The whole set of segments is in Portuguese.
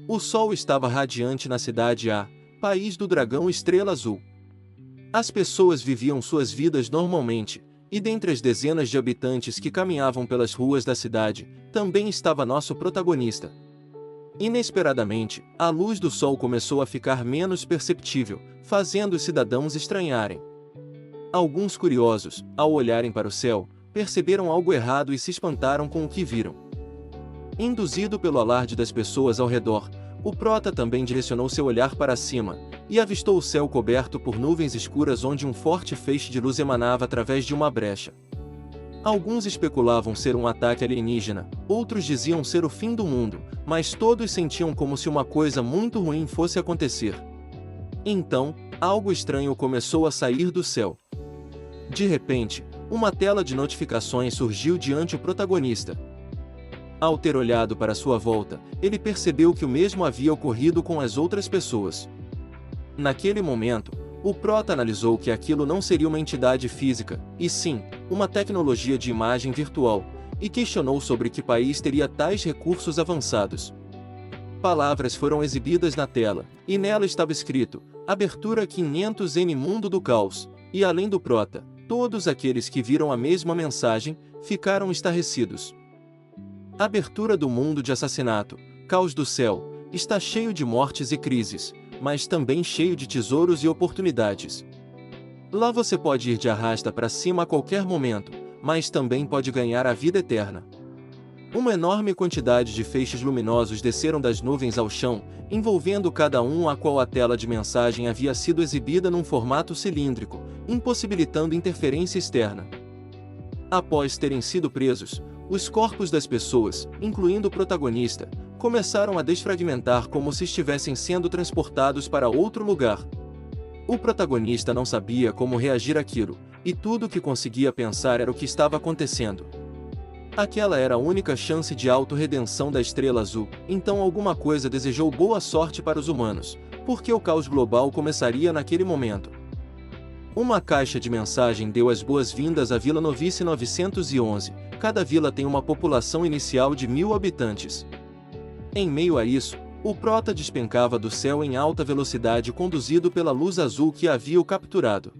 O sol estava radiante na cidade A, país do dragão Estrela Azul. As pessoas viviam suas vidas normalmente, e dentre as dezenas de habitantes que caminhavam pelas ruas da cidade, também estava nosso protagonista. Inesperadamente, a luz do sol começou a ficar menos perceptível, fazendo os cidadãos estranharem. Alguns curiosos, ao olharem para o céu, perceberam algo errado e se espantaram com o que viram. Induzido pelo alarde das pessoas ao redor, o prota também direcionou seu olhar para cima, e avistou o céu coberto por nuvens escuras onde um forte feixe de luz emanava através de uma brecha. Alguns especulavam ser um ataque alienígena, outros diziam ser o fim do mundo, mas todos sentiam como se uma coisa muito ruim fosse acontecer. Então, algo estranho começou a sair do céu. De repente, uma tela de notificações surgiu diante o protagonista. Ao ter olhado para sua volta, ele percebeu que o mesmo havia ocorrido com as outras pessoas. Naquele momento, o prota analisou que aquilo não seria uma entidade física, e sim, uma tecnologia de imagem virtual, e questionou sobre que país teria tais recursos avançados. Palavras foram exibidas na tela, e nela estava escrito, Abertura 500M Mundo do Caos, e além do prota, todos aqueles que viram a mesma mensagem, ficaram estarrecidos. Abertura do mundo de assassinato, caos do céu, está cheio de mortes e crises, mas também cheio de tesouros e oportunidades. Lá você pode ir de arrasta para cima a qualquer momento, mas também pode ganhar a vida eterna. Uma enorme quantidade de feixes luminosos desceram das nuvens ao chão, envolvendo cada um a qual a tela de mensagem havia sido exibida num formato cilíndrico, impossibilitando interferência externa. Após terem sido presos, os corpos das pessoas, incluindo o protagonista, começaram a desfragmentar como se estivessem sendo transportados para outro lugar. O protagonista não sabia como reagir àquilo, e tudo o que conseguia pensar era o que estava acontecendo. Aquela era a única chance de auto-redenção da Estrela Azul, então alguma coisa desejou boa sorte para os humanos, porque o caos global começaria naquele momento. Uma caixa de mensagem deu as boas-vindas à Vila Novice 911, cada vila tem uma população inicial de 1000 habitantes. Em meio a isso, o prota despencava do céu em alta velocidade conduzido pela luz azul que havia o capturado.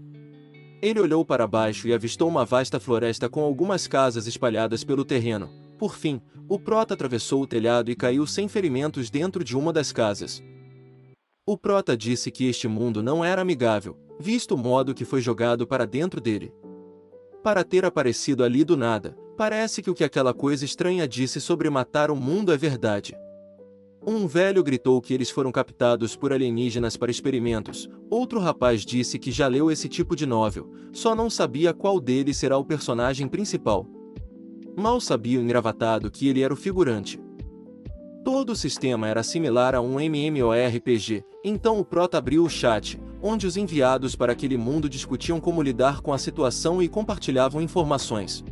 Ele olhou para baixo e avistou uma vasta floresta com algumas casas espalhadas pelo terreno. Por fim, o prota atravessou o telhado e caiu sem ferimentos dentro de uma das casas. O prota disse que este mundo não era amigável, visto o modo que foi jogado para dentro dele. Para ter aparecido ali do nada, parece que o que aquela coisa estranha disse sobre matar o mundo é verdade. Um velho gritou que eles foram captados por alienígenas para experimentos, outro rapaz disse que já leu esse tipo de novel, só não sabia qual deles será o personagem principal. Mal sabia o engravatado que ele era o figurante. Todo o sistema era similar a um MMORPG, então o prota abriu o chat, onde os enviados para aquele mundo discutiam como lidar com a situação e compartilhavam informações.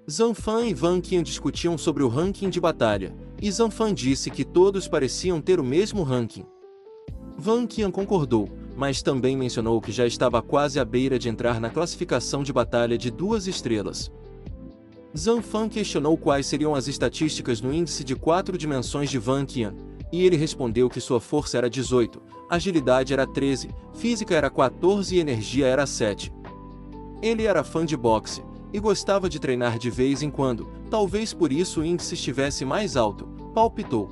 Zanfan e Van Qian discutiam sobre o ranking de batalha, e Zanfan disse que todos pareciam ter o mesmo ranking. Van Qian concordou, mas também mencionou que já estava quase à beira de entrar na classificação de batalha de 2 estrelas. Zanfan questionou quais seriam as estatísticas no índice de 4 dimensões de Van Qian, e ele respondeu que sua força era 18, agilidade era 13, física era 14 e energia era 7. Ele era fã de boxe, e gostava de treinar de vez em quando, talvez por isso o índice estivesse mais alto, palpitou.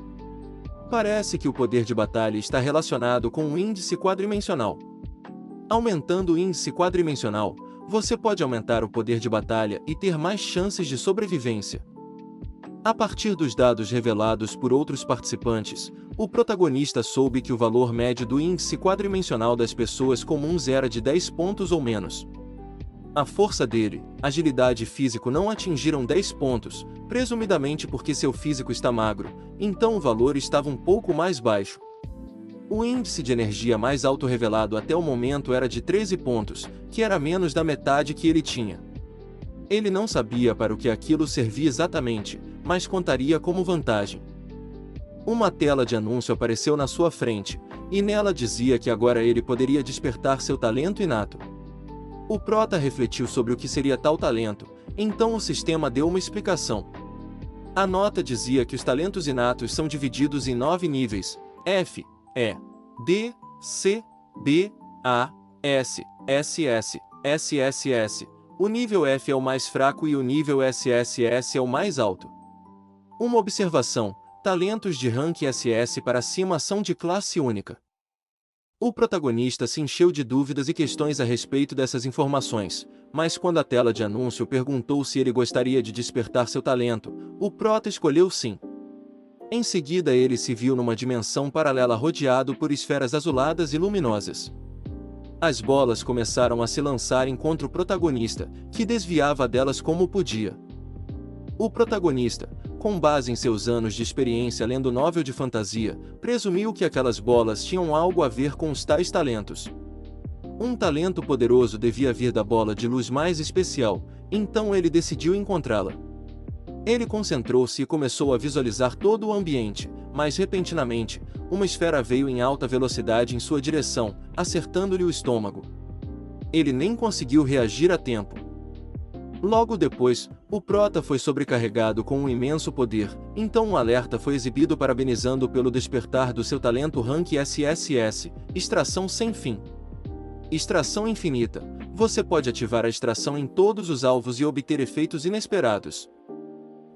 Parece que o poder de batalha está relacionado com o índice quadrimensional. Aumentando o índice quadrimensional, você pode aumentar o poder de batalha e ter mais chances de sobrevivência. A partir dos dados revelados por outros participantes, o protagonista soube que o valor médio do índice quadrimensional das pessoas comuns era de 10 pontos ou menos. A força dele, agilidade e físico não atingiram 10 pontos, presumidamente porque seu físico está magro, então o valor estava um pouco mais baixo. O índice de energia mais alto revelado até o momento era de 13 pontos, que era menos da metade que ele tinha. Ele não sabia para o que aquilo servia exatamente, mas contaria como vantagem. Uma tela de anúncio apareceu na sua frente, e nela dizia que agora ele poderia despertar seu talento inato. O prota refletiu sobre o que seria tal talento, então o sistema deu uma explicação. A nota dizia que os talentos inatos são divididos em 9 níveis: F, E, D, C, B, A, S, SS, SSS. O nível F é o mais fraco e o nível SSS é o mais alto. Uma observação: talentos de rank SS para cima são de classe única. O protagonista se encheu de dúvidas e questões a respeito dessas informações, mas quando a tela de anúncio perguntou se ele gostaria de despertar seu talento, o prota escolheu sim. Em seguida ele se viu numa dimensão paralela rodeado por esferas azuladas e luminosas. As bolas começaram a se lançarem contra o protagonista, que desviava delas como podia. O protagonista, com base em seus anos de experiência lendo novel de fantasia, presumiu que aquelas bolas tinham algo a ver com os tais talentos. Um talento poderoso devia vir da bola de luz mais especial, então ele decidiu encontrá-la. Ele concentrou-se e começou a visualizar todo o ambiente, mas repentinamente, uma esfera veio em alta velocidade em sua direção, acertando-lhe o estômago. Ele nem conseguiu reagir a tempo. Logo depois, o prota foi sobrecarregado com um imenso poder, então um alerta foi exibido parabenizando pelo despertar do seu talento rank SSS, extração sem fim. Extração infinita. Você pode ativar a extração em todos os alvos e obter efeitos inesperados.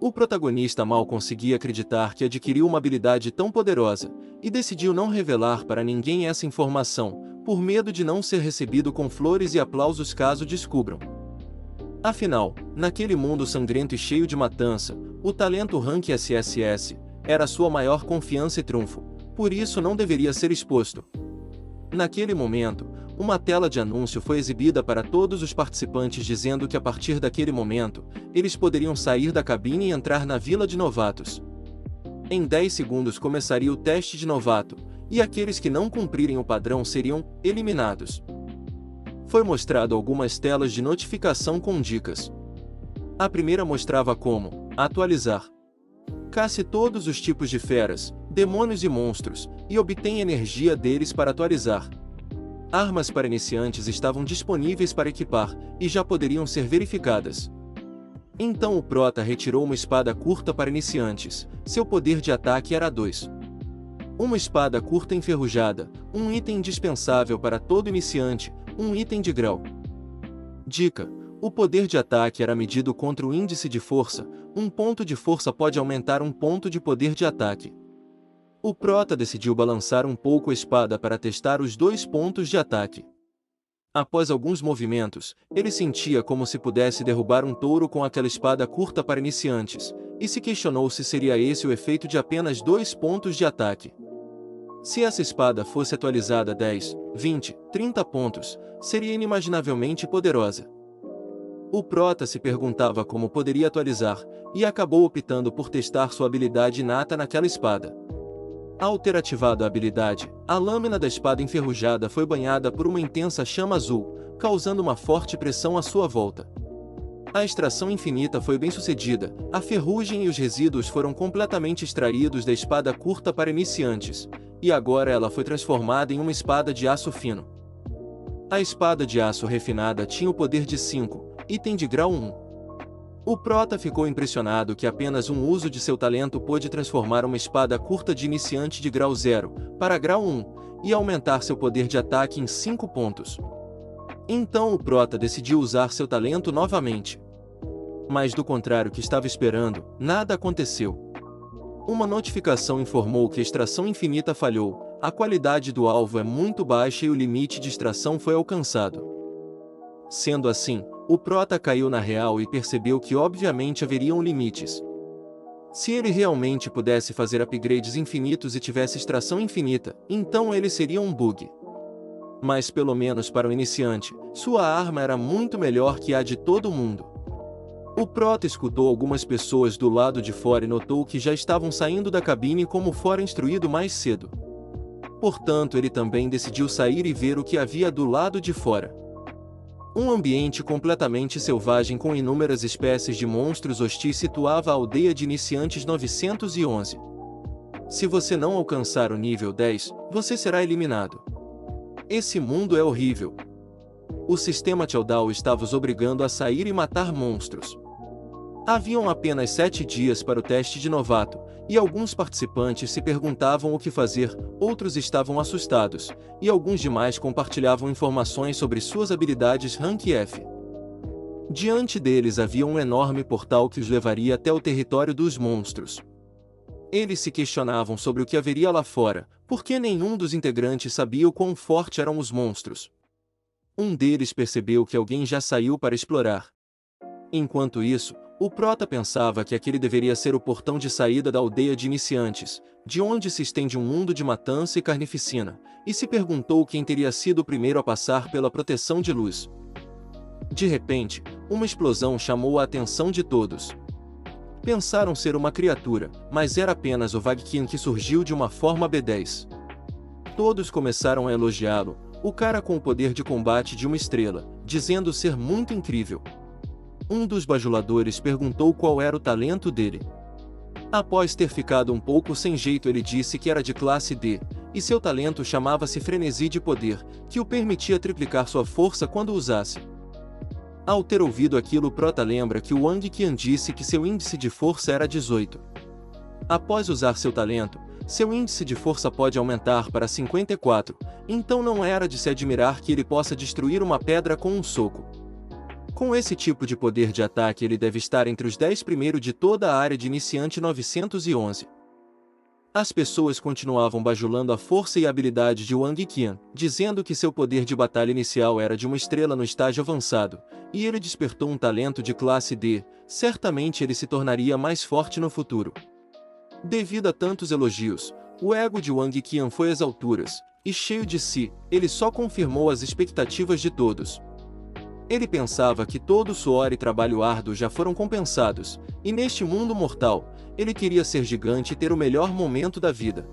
O protagonista mal conseguia acreditar que adquiriu uma habilidade tão poderosa, e decidiu não revelar para ninguém essa informação, por medo de não ser recebido com flores e aplausos caso descubram. Afinal, naquele mundo sangrento e cheio de matança, o talento rank SSS era sua maior confiança e trunfo, por isso não deveria ser exposto. Naquele momento, uma tela de anúncio foi exibida para todos os participantes dizendo que a partir daquele momento, eles poderiam sair da cabine e entrar na vila de novatos. Em 10 segundos começaria o teste de novato, e aqueles que não cumprirem o padrão seriam eliminados. Foi mostrado algumas telas de notificação com dicas. A primeira mostrava como atualizar. Casse todos os tipos de feras, demônios e monstros, e obtenha energia deles para atualizar. Armas para iniciantes estavam disponíveis para equipar, e já poderiam ser verificadas. Então o prota retirou uma espada curta para iniciantes, seu poder de ataque era 2. Uma espada curta enferrujada, um item indispensável para todo iniciante, um item de grau. Dica: o poder de ataque era medido contra o índice de força, um ponto de força pode aumentar um ponto de poder de ataque. O prota decidiu balançar um pouco a espada para testar os 2 pontos de ataque. Após alguns movimentos, ele sentia como se pudesse derrubar um touro com aquela espada curta para iniciantes, e se questionou se seria esse o efeito de apenas 2 pontos de ataque. Se essa espada fosse atualizada a 10, 20, 30 pontos, seria inimaginavelmente poderosa. O prota se perguntava como poderia atualizar, e acabou optando por testar sua habilidade inata naquela espada. Ao ter ativado a habilidade, a lâmina da espada enferrujada foi banhada por uma intensa chama azul, causando uma forte pressão à sua volta. A extração infinita foi bem sucedida, a ferrugem e os resíduos foram completamente extraídos da espada curta para iniciantes, e agora ela foi transformada em uma espada de aço fino. A espada de aço refinada tinha o poder de 5, item de grau 1. O prota ficou impressionado que apenas um uso de seu talento pôde transformar uma espada curta de iniciante de grau 0 para grau 1, e aumentar seu poder de ataque em 5 pontos. Então o prota decidiu usar seu talento novamente. Mas do contrário que estava esperando, nada aconteceu. Uma notificação informou que a extração infinita falhou, a qualidade do alvo é muito baixa e o limite de extração foi alcançado. Sendo assim, o prota caiu na real e percebeu que obviamente haveriam limites. Se ele realmente pudesse fazer upgrades infinitos e tivesse extração infinita, então ele seria um bug. Mas pelo menos para o iniciante, sua arma era muito melhor que a de todo mundo. O prota escutou algumas pessoas do lado de fora e notou que já estavam saindo da cabine como fora instruído mais cedo. Portanto, ele também decidiu sair e ver o que havia do lado de fora. Um ambiente completamente selvagem com inúmeras espécies de monstros hostis situava a aldeia de iniciantes 911. Se você não alcançar o nível 10, você será eliminado. Esse mundo é horrível. O sistema Chaodao estava os obrigando a sair e matar monstros. Haviam apenas 7 dias para o teste de novato, e alguns participantes se perguntavam o que fazer, outros estavam assustados, e alguns demais compartilhavam informações sobre suas habilidades Rank F. Diante deles havia um enorme portal que os levaria até o território dos monstros. Eles se questionavam sobre o que haveria lá fora, porque nenhum dos integrantes sabia o quão forte eram os monstros. Um deles percebeu que alguém já saiu para explorar. Enquanto isso, o prota pensava que aquele deveria ser o portão de saída da aldeia de iniciantes, de onde se estende um mundo de matança e carnificina, e se perguntou quem teria sido o primeiro a passar pela proteção de luz. De repente, uma explosão chamou a atenção de todos. Pensaram ser uma criatura, mas era apenas o Vagkian que surgiu de uma forma B10. Todos começaram a elogiá-lo, o cara com o poder de combate de uma estrela, dizendo ser muito incrível. Um dos bajuladores perguntou qual era o talento dele. Após ter ficado um pouco sem jeito, ele disse que era de classe D, e seu talento chamava-se Frenesi de Poder, que o permitia triplicar sua força quando usasse. Ao ter ouvido aquilo, o prota lembra que o Wang Qian disse que seu índice de força era 18. Após usar seu talento, seu índice de força pode aumentar para 54, então não era de se admirar que ele possa destruir uma pedra com um soco. Com esse tipo de poder de ataque, ele deve estar entre os 10 primeiros de toda a área de iniciante 911. As pessoas continuavam bajulando a força e a habilidade de Wang Qian, dizendo que seu poder de batalha inicial era de uma estrela no estágio avançado, e ele despertou um talento de classe D, certamente ele se tornaria mais forte no futuro. Devido a tantos elogios, o ego de Wang Qian foi às alturas, e cheio de si, ele só confirmou as expectativas de todos. Ele pensava que todo o suor e trabalho árduo já foram compensados, e neste mundo mortal, ele queria ser gigante e ter o melhor momento da vida.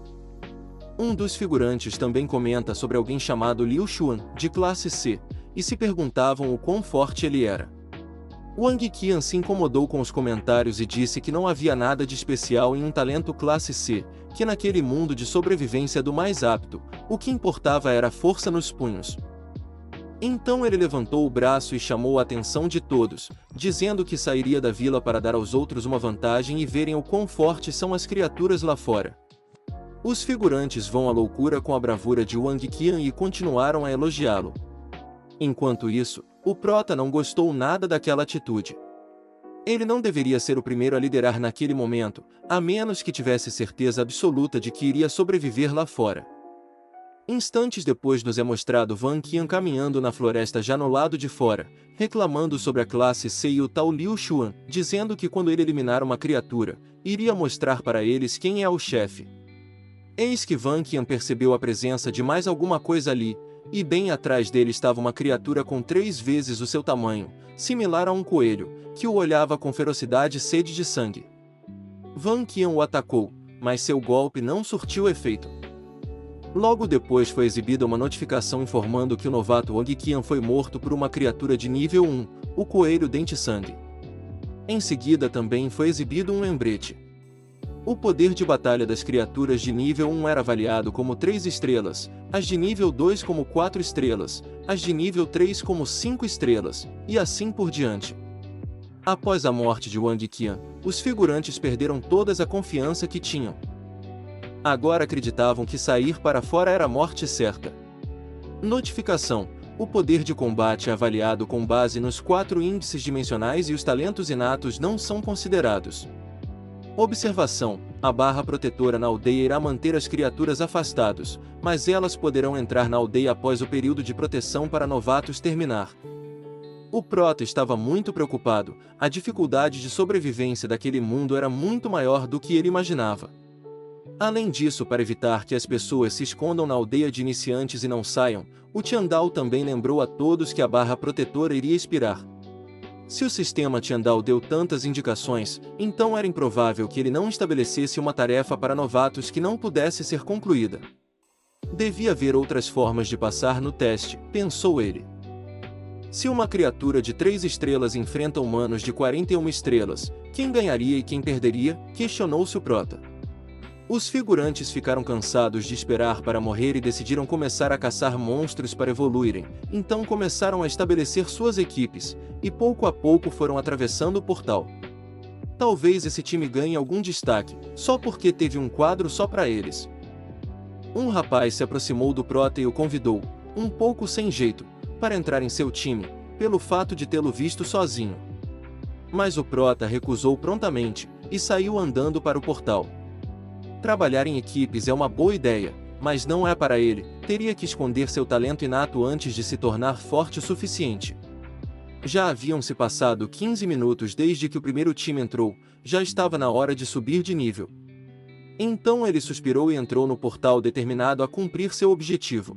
Um dos figurantes também comenta sobre alguém chamado Liu Xuan, de classe C, e se perguntavam o quão forte ele era. Wang Qian se incomodou com os comentários e disse que não havia nada de especial em um talento classe C, que naquele mundo de sobrevivência do mais apto, o que importava era a força nos punhos. Então ele levantou o braço e chamou a atenção de todos, dizendo que sairia da vila para dar aos outros uma vantagem e verem o quão fortes são as criaturas lá fora. Os figurantes vão à loucura com a bravura de Wang Qian e continuaram a elogiá-lo. Enquanto isso, o prota não gostou nada daquela atitude. Ele não deveria ser o primeiro a liderar naquele momento, a menos que tivesse certeza absoluta de que iria sobreviver lá fora. Instantes depois nos é mostrado Wang Qian caminhando na floresta já no lado de fora, reclamando sobre a classe C e o tal Liu Xuan, dizendo que quando ele eliminar uma criatura, iria mostrar para eles quem é o chefe. Eis que Wang Qian percebeu a presença de mais alguma coisa ali, e bem atrás dele estava uma criatura com 3 vezes o seu tamanho, similar a um coelho, que o olhava com ferocidade e sede de sangue. Wang Qian o atacou, mas seu golpe não surtiu efeito. Logo depois foi exibida uma notificação informando que o novato Wang Qian foi morto por uma criatura de nível 1, o Coelho Dente-Sangue. Em seguida também foi exibido um lembrete. O poder de batalha das criaturas de nível 1 era avaliado como 3 estrelas, as de nível 2 como 4 estrelas, as de nível 3 como 5 estrelas, e assim por diante. Após a morte de Wang Qian, os figurantes perderam toda a confiança que tinham. Agora acreditavam que sair para fora era morte certa. Notificação: o poder de combate é avaliado com base nos 4 índices dimensionais e os talentos inatos não são considerados. Observação: a barra protetora na aldeia irá manter as criaturas afastados, mas elas poderão entrar na aldeia após o período de proteção para novatos terminar. O prota estava muito preocupado, a dificuldade de sobrevivência daquele mundo era muito maior do que ele imaginava. Além disso, para evitar que as pessoas se escondam na aldeia de iniciantes e não saiam, o Tiandao também lembrou a todos que a barra protetora iria expirar. Se o sistema Tiandao deu tantas indicações, então era improvável que ele não estabelecesse uma tarefa para novatos que não pudesse ser concluída. Devia haver outras formas de passar no teste, pensou ele. Se uma criatura de 3 estrelas enfrenta humanos de 41 estrelas, quem ganharia e quem perderia? Questionou-se o prota. Os figurantes ficaram cansados de esperar para morrer e decidiram começar a caçar monstros para evoluírem, então começaram a estabelecer suas equipes, e pouco a pouco foram atravessando o portal. Talvez esse time ganhe algum destaque, só porque teve um quadro só para eles. Um rapaz se aproximou do Prota e o convidou, um pouco sem jeito, para entrar em seu time, pelo fato de tê-lo visto sozinho. Mas o Prota recusou prontamente, e saiu andando para o portal. Trabalhar em equipes é uma boa ideia, mas não é para ele, teria que esconder seu talento inato antes de se tornar forte o suficiente. Já haviam se passado 15 minutos desde que o primeiro time entrou, já estava na hora de subir de nível. Então ele suspirou e entrou no portal determinado a cumprir seu objetivo.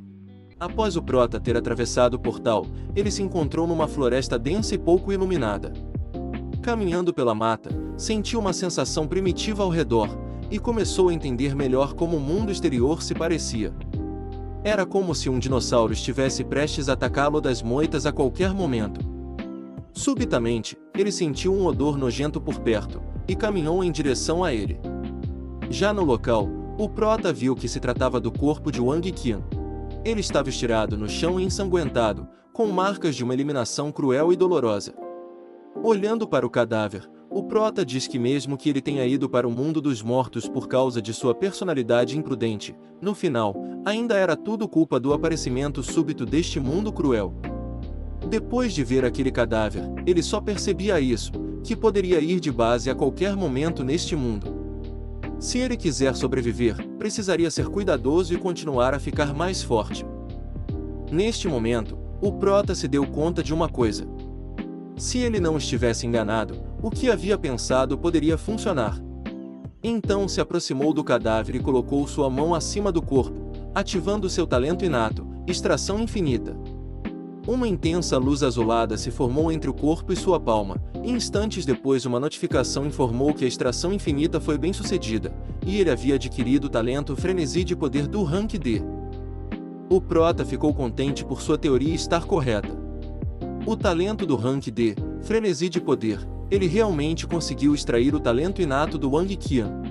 Após o Prota ter atravessado o portal, ele se encontrou numa floresta densa e pouco iluminada. Caminhando pela mata, sentiu uma sensação primitiva ao redor, e começou a entender melhor como o mundo exterior se parecia. Era como se um dinossauro estivesse prestes a atacá-lo das moitas a qualquer momento. Subitamente, ele sentiu um odor nojento por perto, e caminhou em direção a ele. Já no local, o Prota viu que se tratava do corpo de Wang Qian. Ele estava estirado no chão e ensanguentado, com marcas de uma eliminação cruel e dolorosa. Olhando para o cadáver, o Prota diz que mesmo que ele tenha ido para o mundo dos mortos por causa de sua personalidade imprudente, no final, ainda era tudo culpa do aparecimento súbito deste mundo cruel. Depois de ver aquele cadáver, ele só percebia isso, que poderia ir de base a qualquer momento neste mundo. Se ele quiser sobreviver, precisaria ser cuidadoso e continuar a ficar mais forte. Neste momento, o Prota se deu conta de uma coisa. Se ele não estivesse enganado, o que havia pensado poderia funcionar. Então se aproximou do cadáver e colocou sua mão acima do corpo, ativando seu talento inato, extração infinita. Uma intensa luz azulada se formou entre o corpo e sua palma, e instantes depois uma notificação informou que a extração infinita foi bem sucedida, e ele havia adquirido o talento frenesi de poder do Rank D. O Prota ficou contente por sua teoria estar correta. O talento do Rank D, frenesi de poder, ele realmente conseguiu extrair o talento inato do Wang Qian.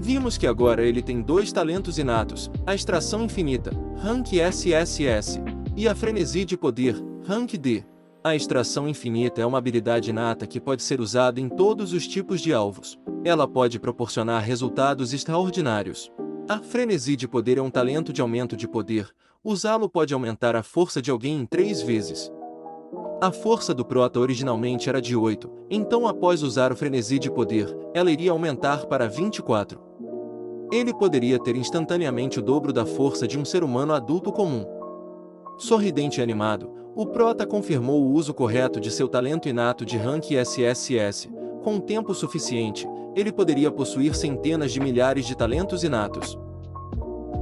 Vimos que agora ele tem dois talentos inatos, a extração infinita, Rank SSS, e a frenesi de poder, Rank D. A extração infinita é uma habilidade inata que pode ser usada em todos os tipos de alvos. Ela pode proporcionar resultados extraordinários. A frenesi de poder é um talento de aumento de poder, usá-lo pode aumentar a força de alguém em 3 vezes. A força do Prota originalmente era de 8, então após usar o frenesi de poder, ela iria aumentar para 24. Ele poderia ter instantaneamente o dobro da força de um ser humano adulto comum. Sorridente e animado, o Prota confirmou o uso correto de seu talento inato de Rank SSS. Com tempo suficiente, ele poderia possuir centenas de milhares de talentos inatos.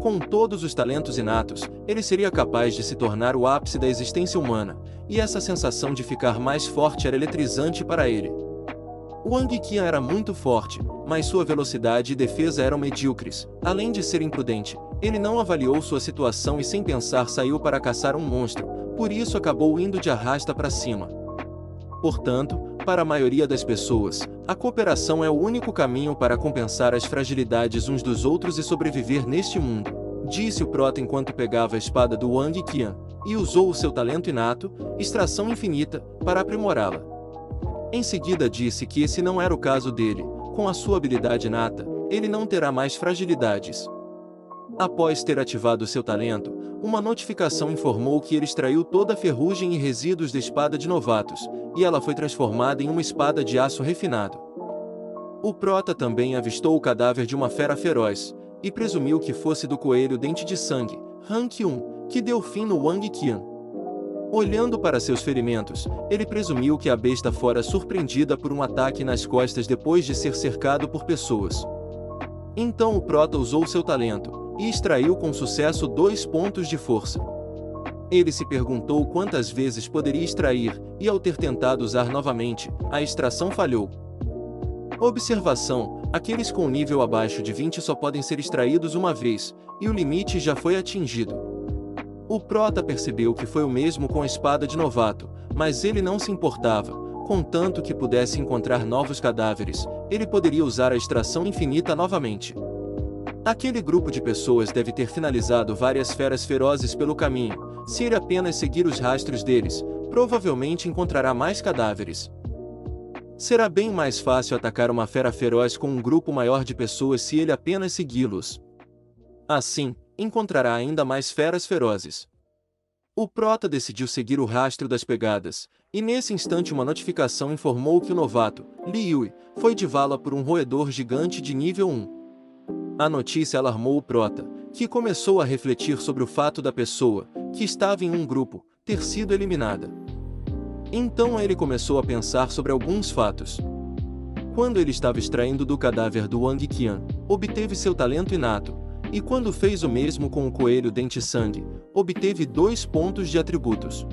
Com todos os talentos inatos, ele seria capaz de se tornar o ápice da existência humana, e essa sensação de ficar mais forte era eletrizante para ele. Wang Qian era muito forte, mas sua velocidade e defesa eram medíocres. Além de ser imprudente, ele não avaliou sua situação e sem pensar saiu para caçar um monstro, por isso acabou indo de arrasta para cima. Portanto, para a maioria das pessoas, a cooperação é o único caminho para compensar as fragilidades uns dos outros e sobreviver neste mundo, disse o Prota enquanto pegava a espada do Wang Qian, e usou o seu talento inato, extração infinita, para aprimorá-la. Em seguida disse que esse não era o caso dele, com a sua habilidade inata, ele não terá mais fragilidades. Após ter ativado seu talento, uma notificação informou que ele extraiu toda a ferrugem e resíduos da espada de novatos, e ela foi transformada em uma espada de aço refinado. O Prota também avistou o cadáver de uma fera feroz, e presumiu que fosse do coelho dente de sangue, Rank 1, que deu fim no Wang Qian. Olhando para seus ferimentos, ele presumiu que a besta fora surpreendida por um ataque nas costas depois de ser cercado por pessoas. Então o Prota usou seu talento, e extraiu com sucesso 2 pontos de força. Ele se perguntou quantas vezes poderia extrair, e ao ter tentado usar novamente, a extração falhou. Observação: aqueles com nível abaixo de 20 só podem ser extraídos uma vez, e o limite já foi atingido. O Prota percebeu que foi o mesmo com a espada de novato, mas ele não se importava, contanto que pudesse encontrar novos cadáveres, ele poderia usar a extração infinita novamente. Aquele grupo de pessoas deve ter finalizado várias feras ferozes pelo caminho. Se ele apenas seguir os rastros deles, provavelmente encontrará mais cadáveres. Será bem mais fácil atacar uma fera feroz com um grupo maior de pessoas se ele apenas segui-los. Assim, encontrará ainda mais feras ferozes. O prota decidiu seguir o rastro das pegadas, e nesse instante uma notificação informou que o novato, Liyue, foi de vala por um roedor gigante de nível 1. A notícia alarmou o prota, que começou a refletir sobre o fato da pessoa, que estava em um grupo, ter sido eliminada. Então ele começou a pensar sobre alguns fatos. Quando ele estava extraindo do cadáver do Wang Qian, obteve seu talento inato, e quando fez o mesmo com o coelho dente-sangue, obteve 2 pontos de atributos.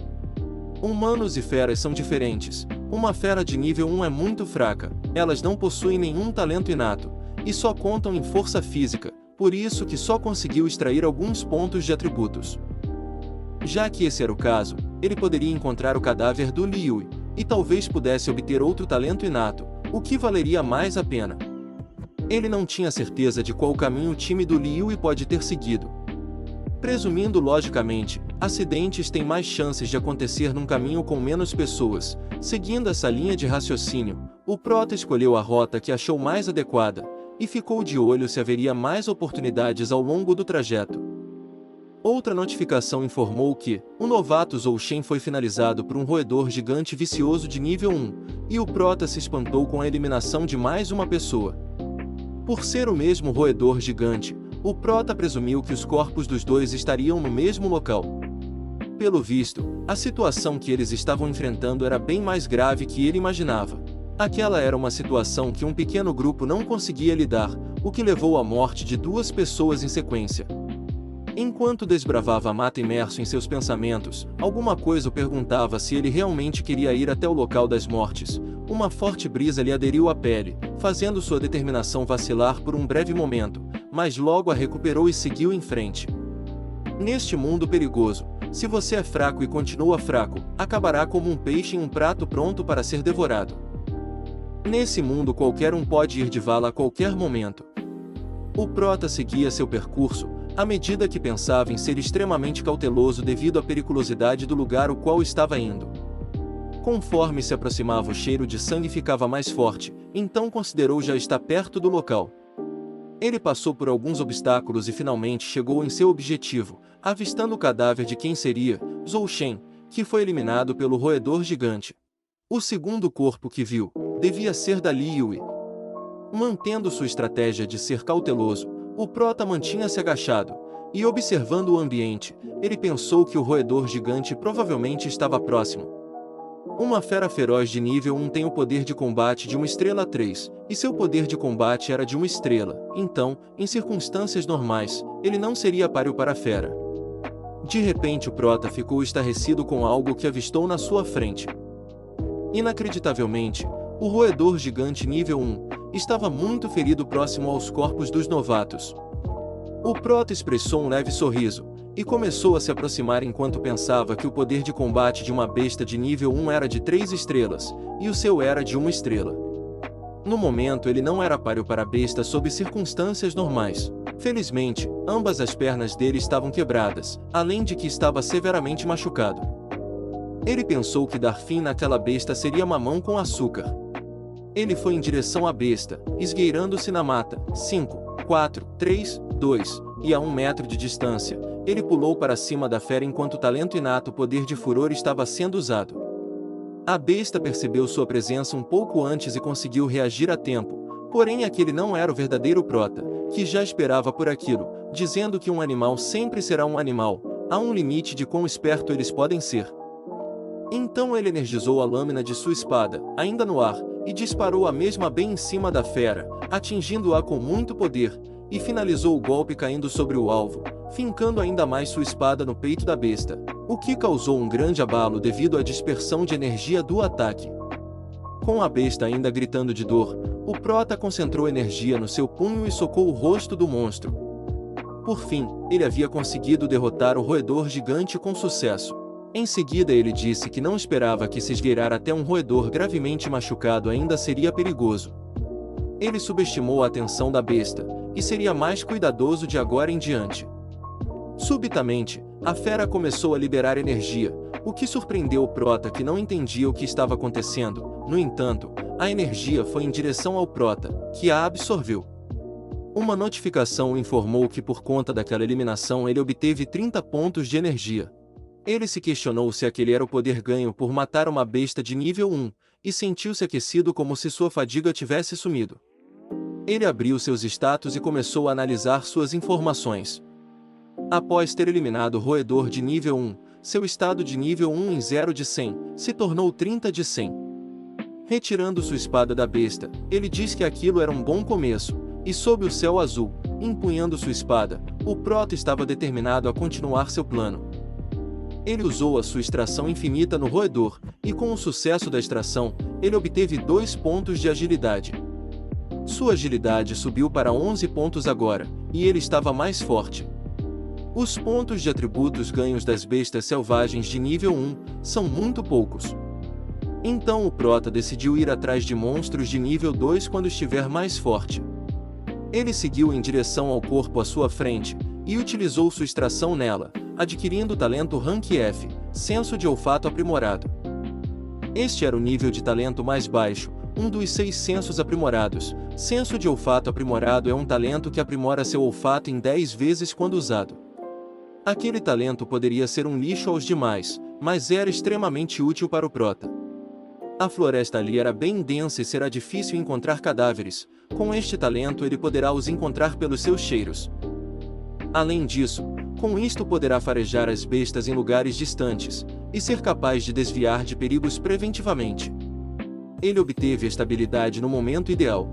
Humanos e feras são diferentes. Uma fera de nível 1 é muito fraca, elas não possuem nenhum talento inato, e só contam em força física, por isso que só conseguiu extrair alguns pontos de atributos. Já que esse era o caso, ele poderia encontrar o cadáver do Liyue, e talvez pudesse obter outro talento inato, o que valeria mais a pena. Ele não tinha certeza de qual caminho o time do Liyue pode ter seguido. Presumindo logicamente, acidentes têm mais chances de acontecer num caminho com menos pessoas. Seguindo essa linha de raciocínio, o prota escolheu a rota que achou mais adequada, e ficou de olho se haveria mais oportunidades ao longo do trajeto. Outra notificação informou que o novato Zhou Shen foi finalizado por um roedor gigante vicioso de nível 1, e o prota se espantou com a eliminação de mais uma pessoa. Por ser o mesmo roedor gigante, o prota presumiu que os corpos dos dois estariam no mesmo local. Pelo visto, a situação que eles estavam enfrentando era bem mais grave que ele imaginava. Aquela era uma situação que um pequeno grupo não conseguia lidar, o que levou à morte de 2 pessoas em sequência. Enquanto desbravava a mata imerso em seus pensamentos, alguma coisa o perguntava se ele realmente queria ir até o local das mortes. Uma forte brisa lhe aderiu à pele, fazendo sua determinação vacilar por um breve momento, mas logo a recuperou e seguiu em frente. Neste mundo perigoso, se você é fraco e continua fraco, acabará como um peixe em um prato pronto para ser devorado. Nesse mundo qualquer um pode ir de vala a qualquer momento. O prota seguia seu percurso, à medida que pensava em ser extremamente cauteloso devido à periculosidade do lugar ao qual estava indo. Conforme se aproximava, o cheiro de sangue ficava mais forte, então considerou já estar perto do local. Ele passou por alguns obstáculos e finalmente chegou em seu objetivo, avistando o cadáver de quem seria Zhou Shen, que foi eliminado pelo roedor gigante. O segundo corpo que viu devia ser da Liyue. Mantendo sua estratégia de ser cauteloso, o prota mantinha-se agachado, e observando o ambiente, ele pensou que o roedor gigante provavelmente estava próximo. Uma fera feroz de nível 1 tem o poder de combate de uma estrela 3, e seu poder de combate era de uma estrela, então, em circunstâncias normais, ele não seria páreo para a fera. De repente o prota ficou estarrecido com algo que avistou na sua frente. Inacreditavelmente, o roedor gigante nível 1 estava muito ferido próximo aos corpos dos novatos. O prota expressou um leve sorriso, e começou a se aproximar enquanto pensava que o poder de combate de uma besta de nível 1 era de 3 estrelas, e o seu era de 1 estrela. No momento ele não era páreo para a besta sob circunstâncias normais. Felizmente, ambas as pernas dele estavam quebradas, além de que estava severamente machucado. Ele pensou que dar fim naquela besta seria mamão com açúcar. Ele foi em direção à besta, esgueirando-se na mata. 5, 4, 3, 2, e a 1 metro de distância, ele pulou para cima da fera enquanto o talento inato poder de furor estava sendo usado. A besta percebeu sua presença um pouco antes e conseguiu reagir a tempo, porém aquele não era o verdadeiro prota, que já esperava por aquilo, dizendo que um animal sempre será um animal, há um limite de quão esperto eles podem ser. Então ele energizou a lâmina de sua espada, ainda no ar, e disparou a mesma bem em cima da fera, atingindo-a com muito poder, e finalizou o golpe caindo sobre o alvo, fincando ainda mais sua espada no peito da besta, o que causou um grande abalo devido à dispersão de energia do ataque. Com a besta ainda gritando de dor, o prota concentrou energia no seu punho e socou o rosto do monstro. Por fim, ele havia conseguido derrotar o roedor gigante com sucesso. Em seguida ele disse que não esperava que se esgueirar até um roedor gravemente machucado ainda seria perigoso. Ele subestimou a atenção da besta, e seria mais cuidadoso de agora em diante. Subitamente, a fera começou a liberar energia, o que surpreendeu o prota que não entendia o que estava acontecendo. No entanto, a energia foi em direção ao Prota, que a absorveu. Uma notificação o informou que por conta daquela eliminação ele obteve 30 pontos de energia. Ele se questionou se aquele era o poder ganho por matar uma besta de nível 1, e sentiu-se aquecido como se sua fadiga tivesse sumido. Ele abriu seus status e começou a analisar suas informações. Após ter eliminado o roedor de nível 1, seu estado de nível 1 em 0 de 100 se tornou 30 de 100. Retirando sua espada da besta, ele diz que aquilo era um bom começo, e sob o céu azul, empunhando sua espada, o Prota estava determinado a continuar seu plano. Ele usou a sua extração infinita no roedor, e com o sucesso da extração, ele obteve 2 pontos de agilidade. Sua agilidade subiu para 11 pontos agora, e ele estava mais forte. Os pontos de atributos ganhos das bestas selvagens de nível 1 são muito poucos. Então o Prota decidiu ir atrás de monstros de nível 2 quando estiver mais forte. Ele seguiu em direção ao corpo à sua frente, e utilizou sua extração nela, adquirindo o talento Rank F, Senso de Olfato Aprimorado. Este era o nível de talento mais baixo, um dos 6 sensos aprimorados. Senso de Olfato Aprimorado é um talento que aprimora seu olfato em 10 vezes quando usado. Aquele talento poderia ser um lixo aos demais, mas era extremamente útil para o Prota. A floresta ali era bem densa e será difícil encontrar cadáveres. Com este talento ele poderá os encontrar pelos seus cheiros. Além disso, com isto poderá farejar as bestas em lugares distantes, e ser capaz de desviar de perigos preventivamente. Ele obteve a estabilidade no momento ideal.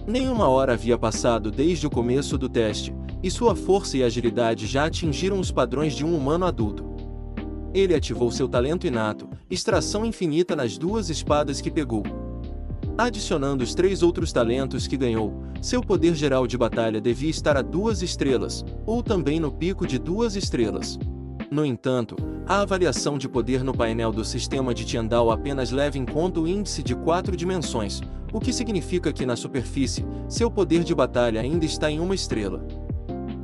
Nenhuma hora havia passado desde o começo do teste, e sua força e agilidade já atingiram os padrões de um humano adulto. Ele ativou seu talento inato, extração infinita nas 2 espadas que pegou. Adicionando os 3 outros talentos que ganhou, seu poder geral de batalha devia estar a 2 estrelas, ou também no pico de 2 estrelas. No entanto, a avaliação de poder no painel do sistema de Tyndall apenas leva em conta o índice de 4 dimensões, o que significa que na superfície, seu poder de batalha ainda está em 1 estrela.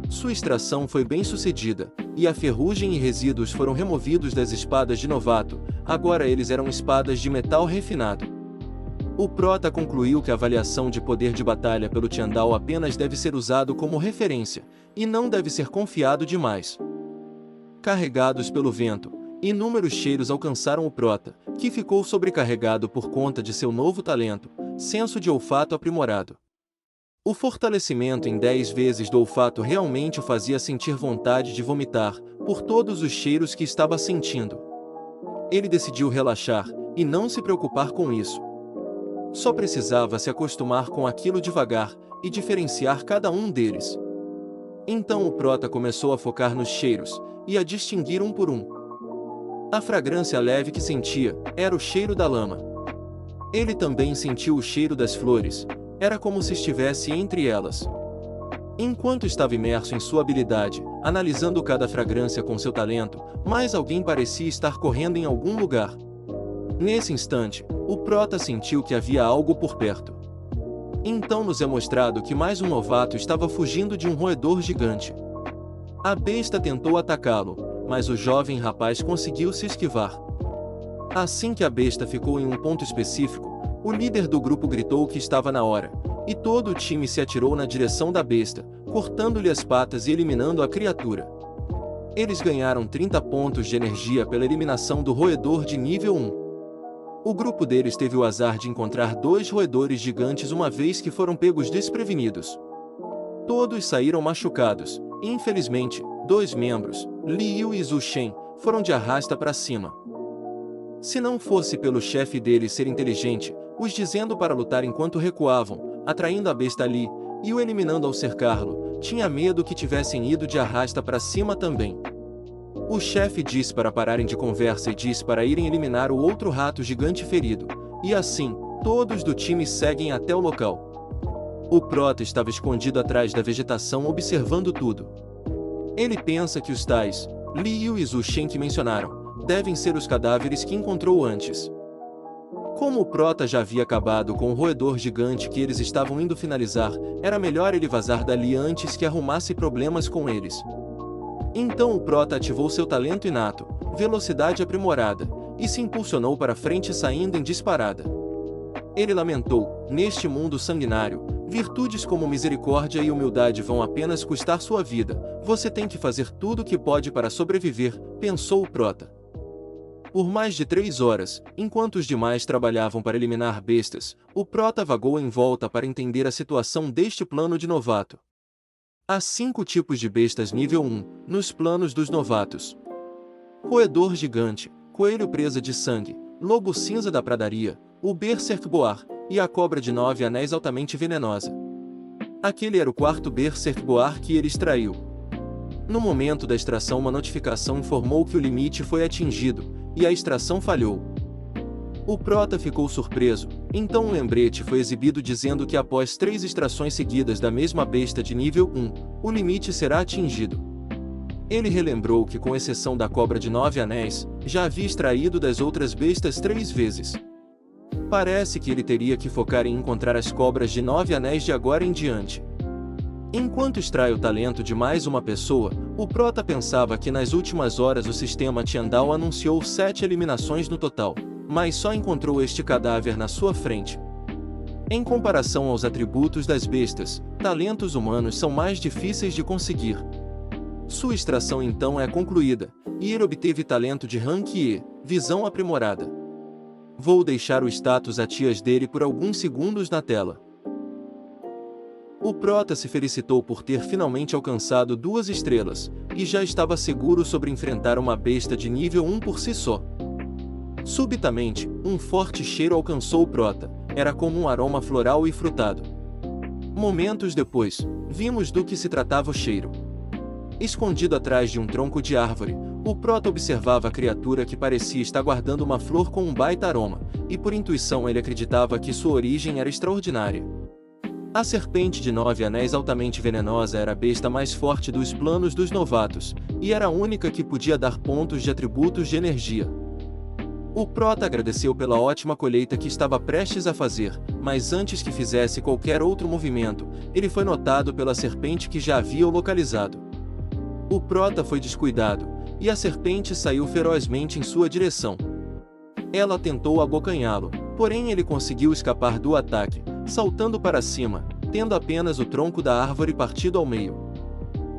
Sua extração foi bem sucedida, e a ferrugem e resíduos foram removidos das espadas de novato, agora eles eram espadas de metal refinado. O Prota concluiu que a avaliação de poder de batalha pelo Tyndall apenas deve ser usado como referência, e não deve ser confiado demais. Carregados pelo vento, inúmeros cheiros alcançaram o Prota, que ficou sobrecarregado por conta de seu novo talento, Senso de Olfato Aprimorado. O fortalecimento em 10 vezes do olfato realmente o fazia sentir vontade de vomitar, por todos os cheiros que estava sentindo. Ele decidiu relaxar, e não se preocupar com isso. Só precisava se acostumar com aquilo devagar, e diferenciar cada um deles. Então o Prota começou a focar nos cheiros, e a distinguir um por um. A fragrância leve que sentia, era o cheiro da lama. Ele também sentiu o cheiro das flores, era como se estivesse entre elas. Enquanto estava imerso em sua habilidade, analisando cada fragrância com seu talento, mais alguém parecia estar correndo em algum lugar. Nesse instante, o Prota sentiu que havia algo por perto. Então nos é mostrado que mais um novato estava fugindo de um roedor gigante. A besta tentou atacá-lo, mas o jovem rapaz conseguiu se esquivar. Assim que a besta ficou em um ponto específico, o líder do grupo gritou que estava na hora, e todo o time se atirou na direção da besta, cortando-lhe as patas e eliminando a criatura. Eles ganharam 30 pontos de energia pela eliminação do roedor de nível 1. O grupo deles teve o azar de encontrar 2 roedores gigantes uma vez que foram pegos desprevenidos. Todos saíram machucados, e infelizmente, 2 membros, Liu e Zhu Shen, foram de arrasta para cima. Se não fosse pelo chefe deles ser inteligente, os dizendo para lutar enquanto recuavam, atraindo a besta ali, e o eliminando ao cercá-lo, tinha medo que tivessem ido de arrasta para cima também. O chefe disse para pararem de conversa e disse para irem eliminar o outro rato gigante ferido, e assim, todos do time seguem até o local. O Prota estava escondido atrás da vegetação observando tudo. Ele pensa que os tais, Liu e Zhu Shen que mencionaram, devem ser os cadáveres que encontrou antes. Como o Prota já havia acabado com o roedor gigante que eles estavam indo finalizar, era melhor ele vazar dali antes que arrumasse problemas com eles. Então o Prota ativou seu talento inato, velocidade aprimorada, e se impulsionou para frente saindo em disparada. Ele lamentou: neste mundo sanguinário, virtudes como misericórdia e humildade vão apenas custar sua vida. Você tem que fazer tudo o que pode para sobreviver, pensou o prota. Por mais de 3 horas, enquanto os demais trabalhavam para eliminar bestas, o prota vagou em volta para entender a situação deste plano de novato. Há 5 tipos de bestas nível 1, nos planos dos novatos: roedor gigante, coelho presa de sangue, lobo cinza da pradaria, o Berserk Boar, e a cobra de 9 anéis altamente venenosa. Aquele era o 4º Berserk Boar que ele extraiu. No momento da extração, uma notificação informou que o limite foi atingido, e a extração falhou. O prota ficou surpreso, então um lembrete foi exibido dizendo que após 3 extrações seguidas da mesma besta de nível 1, o limite será atingido. Ele relembrou que, com exceção da cobra de 9 anéis, já havia extraído das outras bestas 3 vezes. Parece que ele teria que focar em encontrar as cobras de 9 anéis de agora em diante. Enquanto extrai o talento de mais uma pessoa, o prota pensava que nas últimas horas o sistema Tiandal anunciou 7 eliminações no total, mas só encontrou este cadáver na sua frente. Em comparação aos atributos das bestas, talentos humanos são mais difíceis de conseguir. Sua extração então é concluída, e ele obteve talento de rank E, visão aprimorada. Vou deixar o status a tias dele por alguns segundos na tela. O prota se felicitou por ter finalmente alcançado 2 estrelas, e já estava seguro sobre enfrentar uma besta de nível 1 por si só. Subitamente, um forte cheiro alcançou o prota, era como um aroma floral e frutado. Momentos depois, vimos do que se tratava o cheiro. Escondido atrás de um tronco de árvore, o prota observava a criatura que parecia estar guardando uma flor com um baita aroma, e por intuição ele acreditava que sua origem era extraordinária. A serpente de 9 anéis altamente venenosa era a besta mais forte dos planos dos novatos, e era a única que podia dar pontos de atributos de energia. O prota agradeceu pela ótima colheita que estava prestes a fazer, mas antes que fizesse qualquer outro movimento, ele foi notado pela serpente que já havia o localizado. O prota foi descuidado, e a serpente saiu ferozmente em sua direção. Ela tentou abocanhá-lo, porém ele conseguiu escapar do ataque, saltando para cima, tendo apenas o tronco da árvore partido ao meio.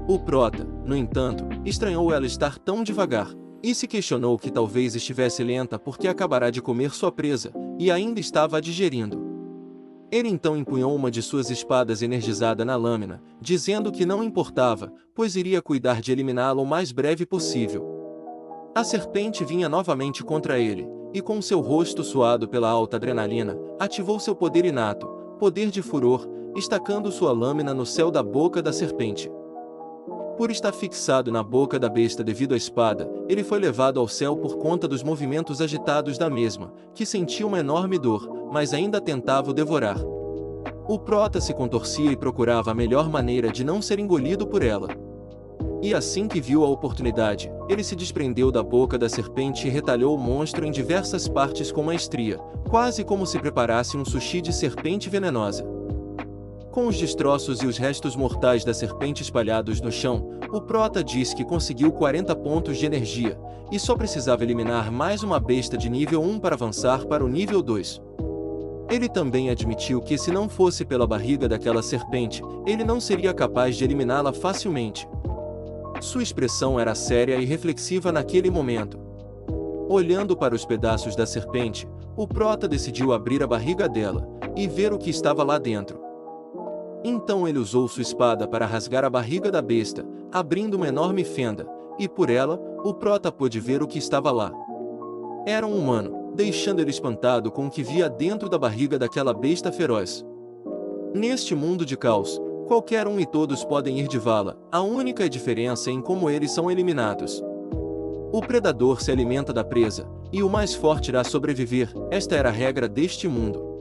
O prota, no entanto, estranhou ela estar tão devagar, e se questionou que talvez estivesse lenta porque acabará de comer sua presa, e ainda estava a digerindo. Ele então empunhou uma de suas espadas energizada na lâmina, dizendo que não importava, pois iria cuidar de eliminá-la o mais breve possível. A serpente vinha novamente contra ele, e com seu rosto suado pela alta adrenalina, ativou seu poder inato, poder de furor, estacando sua lâmina no céu da boca da serpente. Por estar fixado na boca da besta devido à espada, ele foi levado ao céu por conta dos movimentos agitados da mesma, que sentia uma enorme dor, mas ainda tentava o devorar. O prota se contorcia e procurava a melhor maneira de não ser engolido por ela. E assim que viu a oportunidade, ele se desprendeu da boca da serpente e retalhou o monstro em diversas partes com maestria, quase como se preparasse um sushi de serpente venenosa. Com os destroços e os restos mortais da serpente espalhados no chão, o prota disse que conseguiu 40 pontos de energia, e só precisava eliminar mais uma besta de nível 1 para avançar para o nível 2. Ele também admitiu que se não fosse pela barriga daquela serpente, ele não seria capaz de eliminá-la facilmente. Sua expressão era séria e reflexiva naquele momento. Olhando para os pedaços da serpente, o prota decidiu abrir a barriga dela, e ver o que estava lá dentro. Então ele usou sua espada para rasgar a barriga da besta, abrindo uma enorme fenda, e por ela, o prota pôde ver o que estava lá. Era um humano, deixando ele espantado com o que via dentro da barriga daquela besta feroz. Neste mundo de caos, qualquer um e todos podem ir de vala, a única diferença é em como eles são eliminados. O predador se alimenta da presa, e o mais forte irá sobreviver, esta era a regra deste mundo.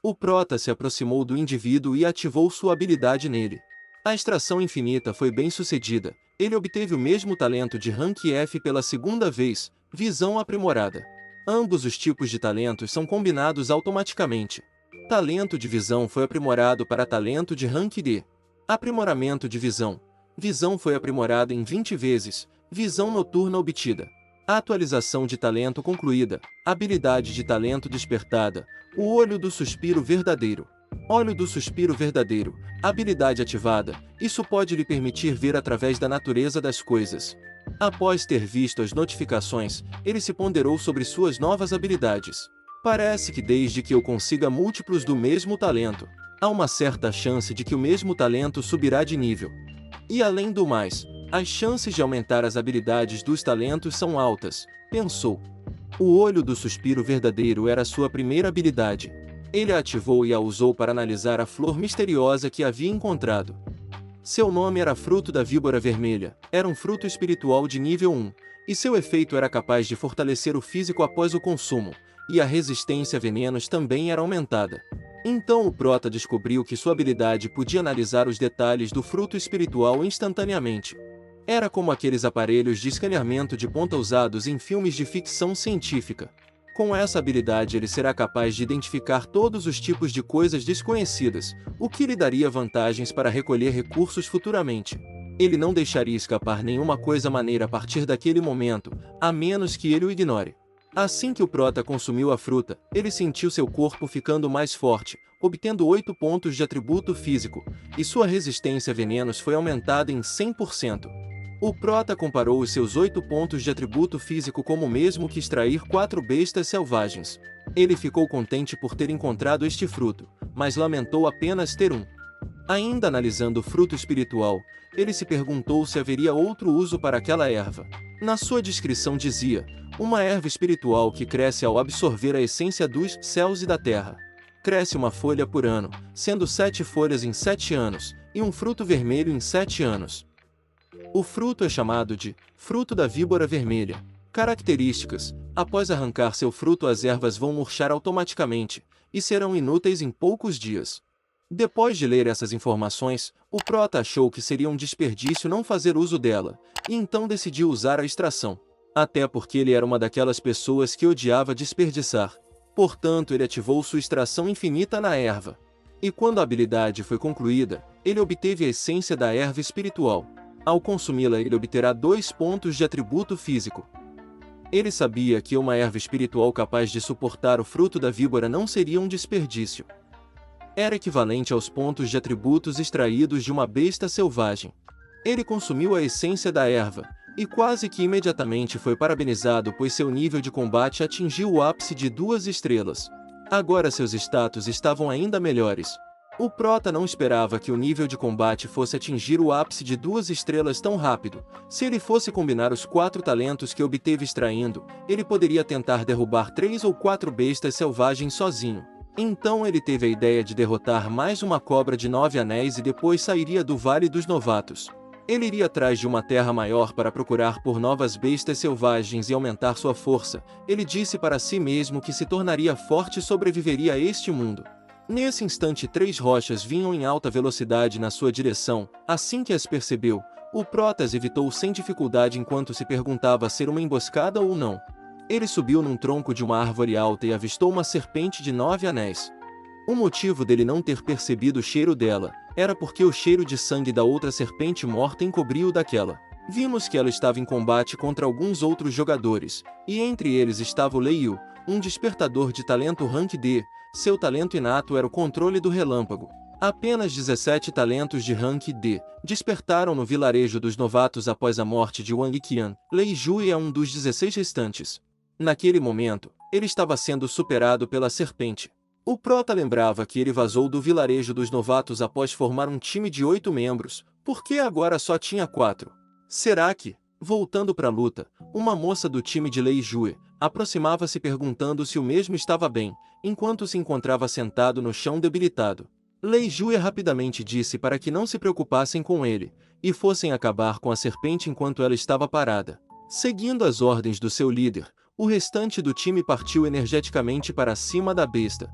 O prota se aproximou do indivíduo e ativou sua habilidade nele. A extração infinita foi bem sucedida, ele obteve o mesmo talento de rank F pela segunda vez, visão aprimorada. Ambos os tipos de talentos são combinados automaticamente. Talento de visão foi aprimorado para talento de rank D. Aprimoramento de visão. Visão foi aprimorada em 20 vezes, visão noturna obtida. Atualização de talento concluída. Habilidade de talento despertada. O olho do suspiro verdadeiro. Olho do suspiro verdadeiro. Habilidade ativada. Isso pode lhe permitir ver através da natureza das coisas. Após ter visto as notificações, ele se ponderou sobre suas novas habilidades. Parece que desde que eu consiga múltiplos do mesmo talento, há uma certa chance de que o mesmo talento subirá de nível. E além do mais, as chances de aumentar as habilidades dos talentos são altas, pensou. O olho do suspiro verdadeiro era sua primeira habilidade. Ele a ativou e a usou para analisar a flor misteriosa que havia encontrado. Seu nome era Fruto da Víbora Vermelha, era um fruto espiritual de nível 1, e seu efeito era capaz de fortalecer o físico após o consumo, e a resistência a venenos também era aumentada. Então o prota descobriu que sua habilidade podia analisar os detalhes do fruto espiritual instantaneamente. Era como aqueles aparelhos de escaneamento de ponta usados em filmes de ficção científica. Com essa habilidade ele será capaz de identificar todos os tipos de coisas desconhecidas, o que lhe daria vantagens para recolher recursos futuramente. Ele não deixaria escapar nenhuma coisa maneira a partir daquele momento, a menos que ele o ignore. Assim que o prota consumiu a fruta, ele sentiu seu corpo ficando mais forte, obtendo 8 pontos de atributo físico, e sua resistência a venenos foi aumentada em 100%. O prota comparou os seus 8 pontos de atributo físico como o mesmo que extrair 4 bestas selvagens. Ele ficou contente por ter encontrado este fruto, mas lamentou apenas ter um. Ainda analisando o fruto espiritual, ele se perguntou se haveria outro uso para aquela erva. Na sua descrição dizia, uma erva espiritual que cresce ao absorver a essência dos céus e da terra. Cresce uma folha por ano, sendo 7 folhas em 7 anos, e um fruto vermelho em 7 anos. O fruto é chamado de fruto da víbora vermelha. Características: após arrancar seu fruto, as ervas vão murchar automaticamente e serão inúteis em poucos dias. Depois de ler essas informações, o prota achou que seria um desperdício não fazer uso dela, e então decidiu usar a extração. Até porque ele era uma daquelas pessoas que odiava desperdiçar. Portanto, ele ativou sua extração infinita na erva. E quando a habilidade foi concluída, ele obteve a essência da erva espiritual. Ao consumi-la, ele obterá 2 pontos de atributo físico. Ele sabia que uma erva espiritual capaz de suportar o fruto da víbora não seria um desperdício. Era equivalente aos pontos de atributos extraídos de uma besta selvagem. Ele consumiu a essência da erva, e quase que imediatamente foi parabenizado, pois seu nível de combate atingiu o ápice de 2 estrelas. Agora seus status estavam ainda melhores. O prota não esperava que o nível de combate fosse atingir o ápice de 2 estrelas tão rápido. Se ele fosse combinar os 4 talentos que obteve extraindo, ele poderia tentar derrubar 3 ou 4 bestas selvagens sozinho. Então ele teve a ideia de derrotar mais uma cobra de 9 anéis e depois sairia do Vale dos Novatos. Ele iria atrás de uma terra maior para procurar por novas bestas selvagens e aumentar sua força. Ele disse para si mesmo que se tornaria forte e sobreviveria a este mundo. Nesse instante 3 rochas vinham em alta velocidade na sua direção. Assim que as percebeu, o Protas evitou sem dificuldade enquanto se perguntava ser uma emboscada ou não. Ele subiu num tronco de uma árvore alta e avistou uma serpente de 9 anéis. O motivo dele não ter percebido o cheiro dela era porque o cheiro de sangue da outra serpente morta encobriu o daquela. Vimos que ela estava em combate contra alguns outros jogadores, e entre eles estava o Leiyu, um despertador de talento Rank D. Seu talento inato era o controle do relâmpago. Apenas 17 talentos de Rank D despertaram no vilarejo dos novatos após a morte de Wang Qian. Lei Jue é um dos 16 restantes. Naquele momento, ele estava sendo superado pela serpente. O prota lembrava que ele vazou do vilarejo dos novatos após formar um time de 8 membros, porque agora só tinha 4. Será que, voltando para a luta, uma moça do time de Lei Jue aproximava-se perguntando se o mesmo estava bem, enquanto se encontrava sentado no chão debilitado. Lei Jue rapidamente disse para que não se preocupassem com ele, e fossem acabar com a serpente enquanto ela estava parada. Seguindo as ordens do seu líder, o restante do time partiu energeticamente para cima da besta.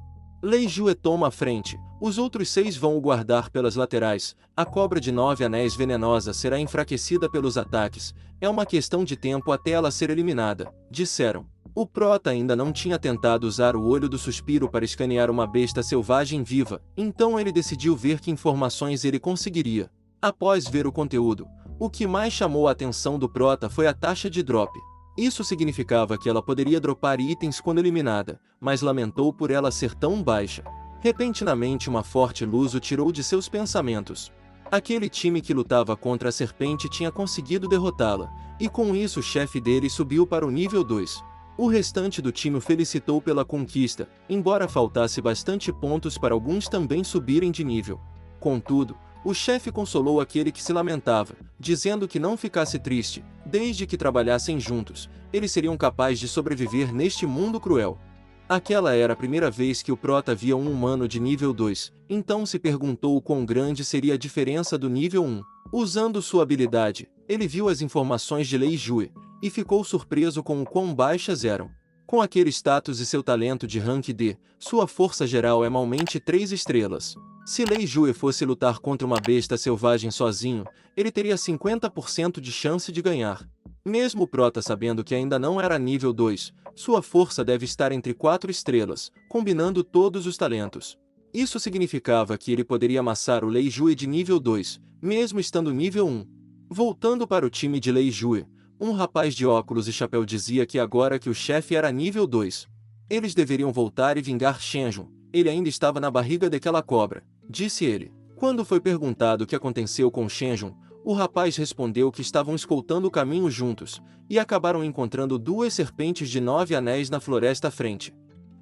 Lei Jue toma a frente, os outros 6 vão o guardar pelas laterais. A cobra de 9 anéis venenosa será enfraquecida pelos ataques, é uma questão de tempo até ela ser eliminada, disseram. O prota ainda não tinha tentado usar o olho do suspiro para escanear uma besta selvagem viva, então ele decidiu ver que informações ele conseguiria. Após ver o conteúdo, o que mais chamou a atenção do prota foi a taxa de drop. Isso significava que ela poderia dropar itens quando eliminada, mas lamentou por ela ser tão baixa. Repentinamente uma forte luz o tirou de seus pensamentos. Aquele time que lutava contra a serpente tinha conseguido derrotá-la, e com isso o chefe dele subiu para o nível 2. O restante do time o felicitou pela conquista, embora faltasse bastante pontos para alguns também subirem de nível. Contudo, o chefe consolou aquele que se lamentava, dizendo que não ficasse triste, desde que trabalhassem juntos, eles seriam capazes de sobreviver neste mundo cruel. Aquela era a primeira vez que o prota via um humano de nível 2, então se perguntou o quão grande seria a diferença do nível 1. Usando sua habilidade, ele viu as informações de Lei Jue, e ficou surpreso com o quão baixas eram. Com aquele status e seu talento de rank D, sua força geral é malmente 3 estrelas. Se Lei Jue fosse lutar contra uma besta selvagem sozinho, ele teria 50% de chance de ganhar. Mesmo o prota sabendo que ainda não era nível 2, sua força deve estar entre 4 estrelas, combinando todos os talentos. Isso significava que ele poderia amassar o Lei Jue de nível 2, mesmo estando nível 1. Voltando para o time de Lei Jue, um rapaz de óculos e chapéu dizia que agora que o chefe era nível 2, eles deveriam voltar e vingar Shenjun. Ele ainda estava na barriga daquela cobra, disse ele. Quando foi perguntado o que aconteceu com Shenjun, o rapaz respondeu que estavam escoltando o caminho juntos, e acabaram encontrando 2 serpentes de 9 anéis na floresta à frente.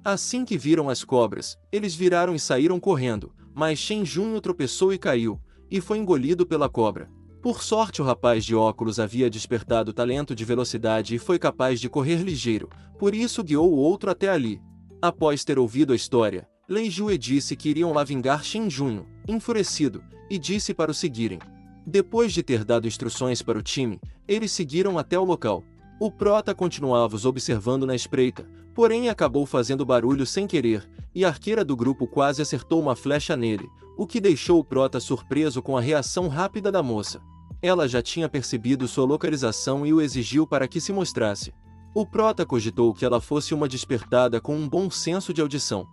Assim que viram as cobras, eles viraram e saíram correndo, mas Shenjun tropeçou e caiu, e foi engolido pela cobra. Por sorte o rapaz de óculos havia despertado talento de velocidade e foi capaz de correr ligeiro, por isso guiou o outro até ali. Após ter ouvido a história, Lei Jue disse que iriam lá vingar Shenjun, enfurecido, e disse para o seguirem. Depois de ter dado instruções para o time, eles seguiram até o local. O prota continuava os observando na espreita, porém acabou fazendo barulho sem querer, e a arqueira do grupo quase acertou uma flecha nele, o que deixou o prota surpreso com a reação rápida da moça. Ela já tinha percebido sua localização e o exigiu para que se mostrasse. O prota cogitou que ela fosse uma despertada com um bom senso de audição.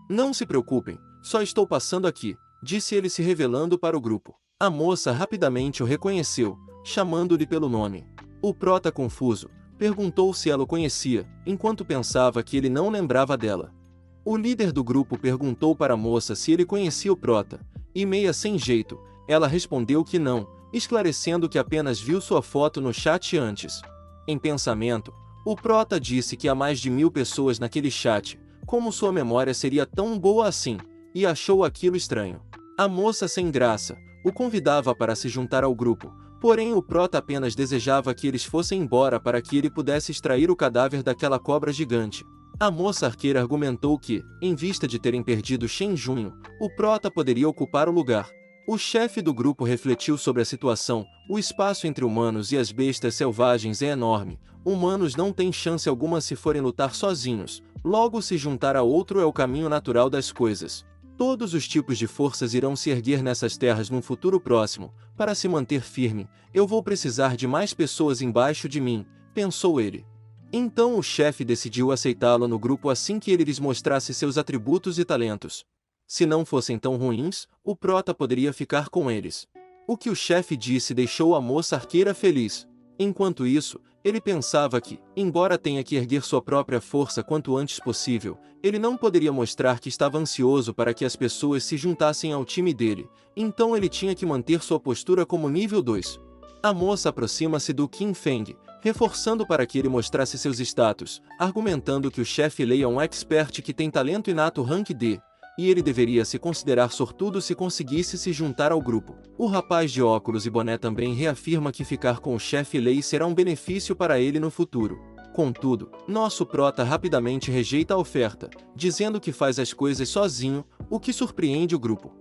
Não se preocupem, só estou passando aqui, disse ele se revelando para o grupo. A moça rapidamente o reconheceu, chamando-lhe pelo nome. O prota, confuso, perguntou se ela o conhecia, enquanto pensava que ele não lembrava dela. O líder do grupo perguntou para a moça se ele conhecia o prota, e meia sem jeito, ela respondeu que não, esclarecendo que apenas viu sua foto no chat antes. Em pensamento, o prota disse que há mais de 1000 pessoas naquele chat, como sua memória seria tão boa assim, e achou aquilo estranho. A moça sem graça o convidava para se juntar ao grupo, porém o prota apenas desejava que eles fossem embora para que ele pudesse extrair o cadáver daquela cobra gigante. A moça arqueira argumentou que, em vista de terem perdido Shenjun, o prota poderia ocupar o lugar. O chefe do grupo refletiu sobre a situação. O espaço entre humanos e as bestas selvagens é enorme. Humanos não têm chance alguma se forem lutar sozinhos. Logo, se juntar a outro é o caminho natural das coisas. Todos os tipos de forças irão se erguer nessas terras num futuro próximo. Para se manter firme, eu vou precisar de mais pessoas embaixo de mim, pensou ele. Então o chefe decidiu aceitá-lo no grupo assim que ele lhes mostrasse seus atributos e talentos. Se não fossem tão ruins, o prota poderia ficar com eles. O que o chefe disse deixou a moça arqueira feliz. Enquanto isso, ele pensava que, embora tenha que erguer sua própria força quanto antes possível, ele não poderia mostrar que estava ansioso para que as pessoas se juntassem ao time dele, então ele tinha que manter sua postura como nível 2. A moça aproxima-se do Qin Feng, reforçando para que ele mostrasse seus status, argumentando que o chefe Lei é um expert que tem talento inato rank D, e ele deveria se considerar sortudo se conseguisse se juntar ao grupo. O rapaz de óculos e boné também reafirma que ficar com o chefe Lei será um benefício para ele no futuro. Contudo, nosso prota rapidamente rejeita a oferta, dizendo que faz as coisas sozinho, o que surpreende o grupo.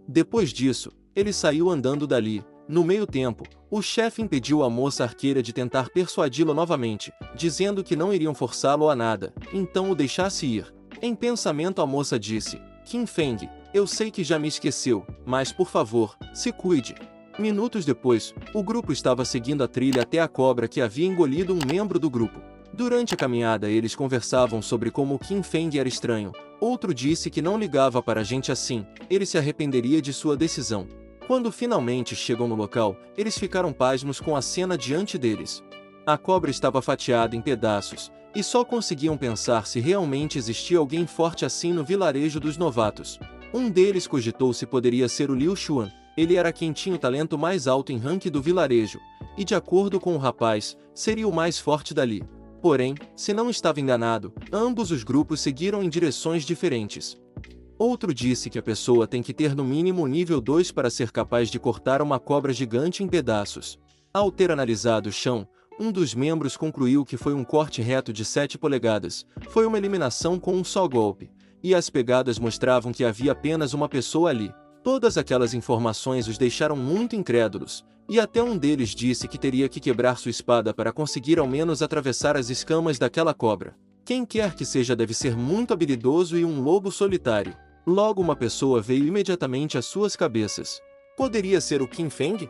Depois disso, ele saiu andando dali. No meio tempo, o chefe impediu a moça arqueira de tentar persuadi-lo novamente, dizendo que não iriam forçá-lo a nada, então o deixasse ir. Em pensamento a moça disse: Qin Feng, eu sei que já me esqueceu, mas por favor, se cuide. Minutos depois, o grupo estava seguindo a trilha até a cobra que havia engolido um membro do grupo. Durante a caminhada eles conversavam sobre como Qin Feng era estranho. Outro disse que não ligava para gente assim, ele se arrependeria de sua decisão. Quando finalmente chegam no local, eles ficaram pasmos com a cena diante deles. A cobra estava fatiada em pedaços, e só conseguiam pensar se realmente existia alguém forte assim no vilarejo dos novatos. Um deles cogitou se poderia ser o Liu Xuan. Ele era quem tinha o talento mais alto em ranking do vilarejo, e de acordo com o rapaz, seria o mais forte dali. Porém, se não estava enganado, ambos os grupos seguiram em direções diferentes. Outro disse que a pessoa tem que ter no mínimo o nível 2 para ser capaz de cortar uma cobra gigante em pedaços. Ao ter analisado o chão, um dos membros concluiu que foi um corte reto de 7 polegadas, foi uma eliminação com um só golpe, e as pegadas mostravam que havia apenas uma pessoa ali. Todas aquelas informações os deixaram muito incrédulos, e até um deles disse que teria que quebrar sua espada para conseguir ao menos atravessar as escamas daquela cobra. Quem quer que seja deve ser muito habilidoso e um lobo solitário. Logo uma pessoa veio imediatamente às suas cabeças. Poderia ser o Qin Feng?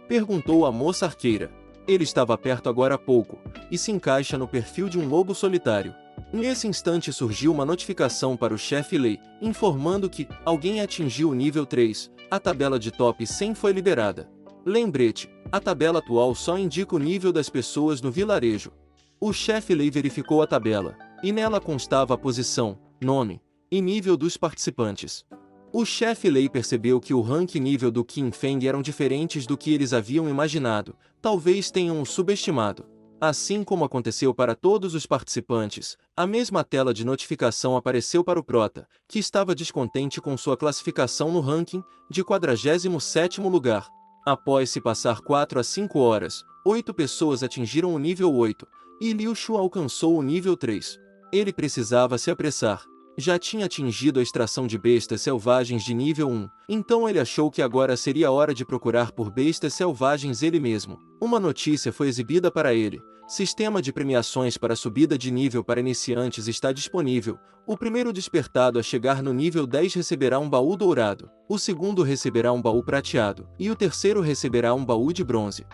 Perguntou a moça arqueira. Ele estava perto agora há pouco, e se encaixa no perfil de um lobo solitário. Nesse instante surgiu uma notificação para o chefe Lei, informando que alguém atingiu o nível 3, a tabela de top 100 foi liberada. Lembrete, a tabela atual só indica o nível das pessoas no vilarejo. O chefe Lei verificou a tabela, e nela constava a posição, nome e nível dos participantes. O chefe Lei percebeu que o rank e nível do Qin Feng eram diferentes do que eles haviam imaginado, talvez tenham o subestimado. Assim como aconteceu para todos os participantes, a mesma tela de notificação apareceu para o Prota, que estava descontente com sua classificação no ranking, de 47º lugar. Após se passar 4 a 5 horas, 8 pessoas atingiram o nível 8, e Liu Shu alcançou o nível 3. Ele precisava se apressar. Já tinha atingido a extração de bestas selvagens de nível 1, então ele achou que agora seria hora de procurar por bestas selvagens ele mesmo. Uma notícia foi exibida para ele. Sistema de premiações para subida de nível para iniciantes está disponível. O primeiro despertado a chegar no nível 10 receberá um baú dourado, o segundo receberá um baú prateado, e o terceiro receberá um baú de bronze.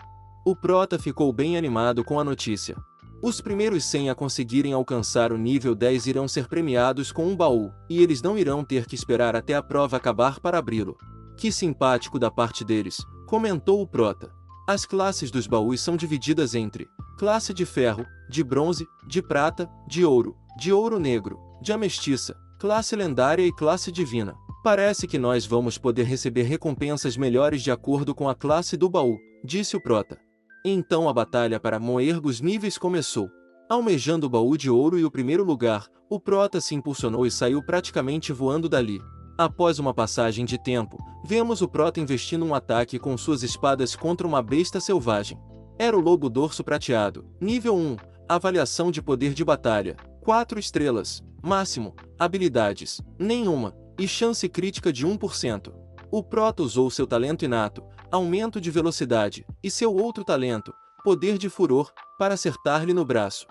O Prota ficou bem animado com a notícia. Os primeiros 100 a conseguirem alcançar o nível 10 irão ser premiados com um baú, e eles não irão ter que esperar até a prova acabar para abri-lo. Que simpático da parte deles, comentou o Prota. As classes dos baús são divididas entre classe de ferro, de bronze, de prata, de ouro negro, de amestiça, classe lendária e classe divina. Parece que nós vamos poder receber recompensas melhores de acordo com a classe do baú, disse o Prota. Então a batalha para moer os níveis começou. Almejando o baú de ouro e o primeiro lugar, o Prota se impulsionou e saiu praticamente voando dali. Após uma passagem de tempo, vemos o Prota investindo um ataque com suas espadas contra uma besta selvagem. Era o lobo dorso prateado, nível 1, avaliação de poder de batalha, 4 estrelas, máximo, habilidades, nenhuma, e chance crítica de 1%. O Prota usou seu talento inato, aumento de velocidade, e seu outro talento, poder de furor, para acertar-lhe no braço.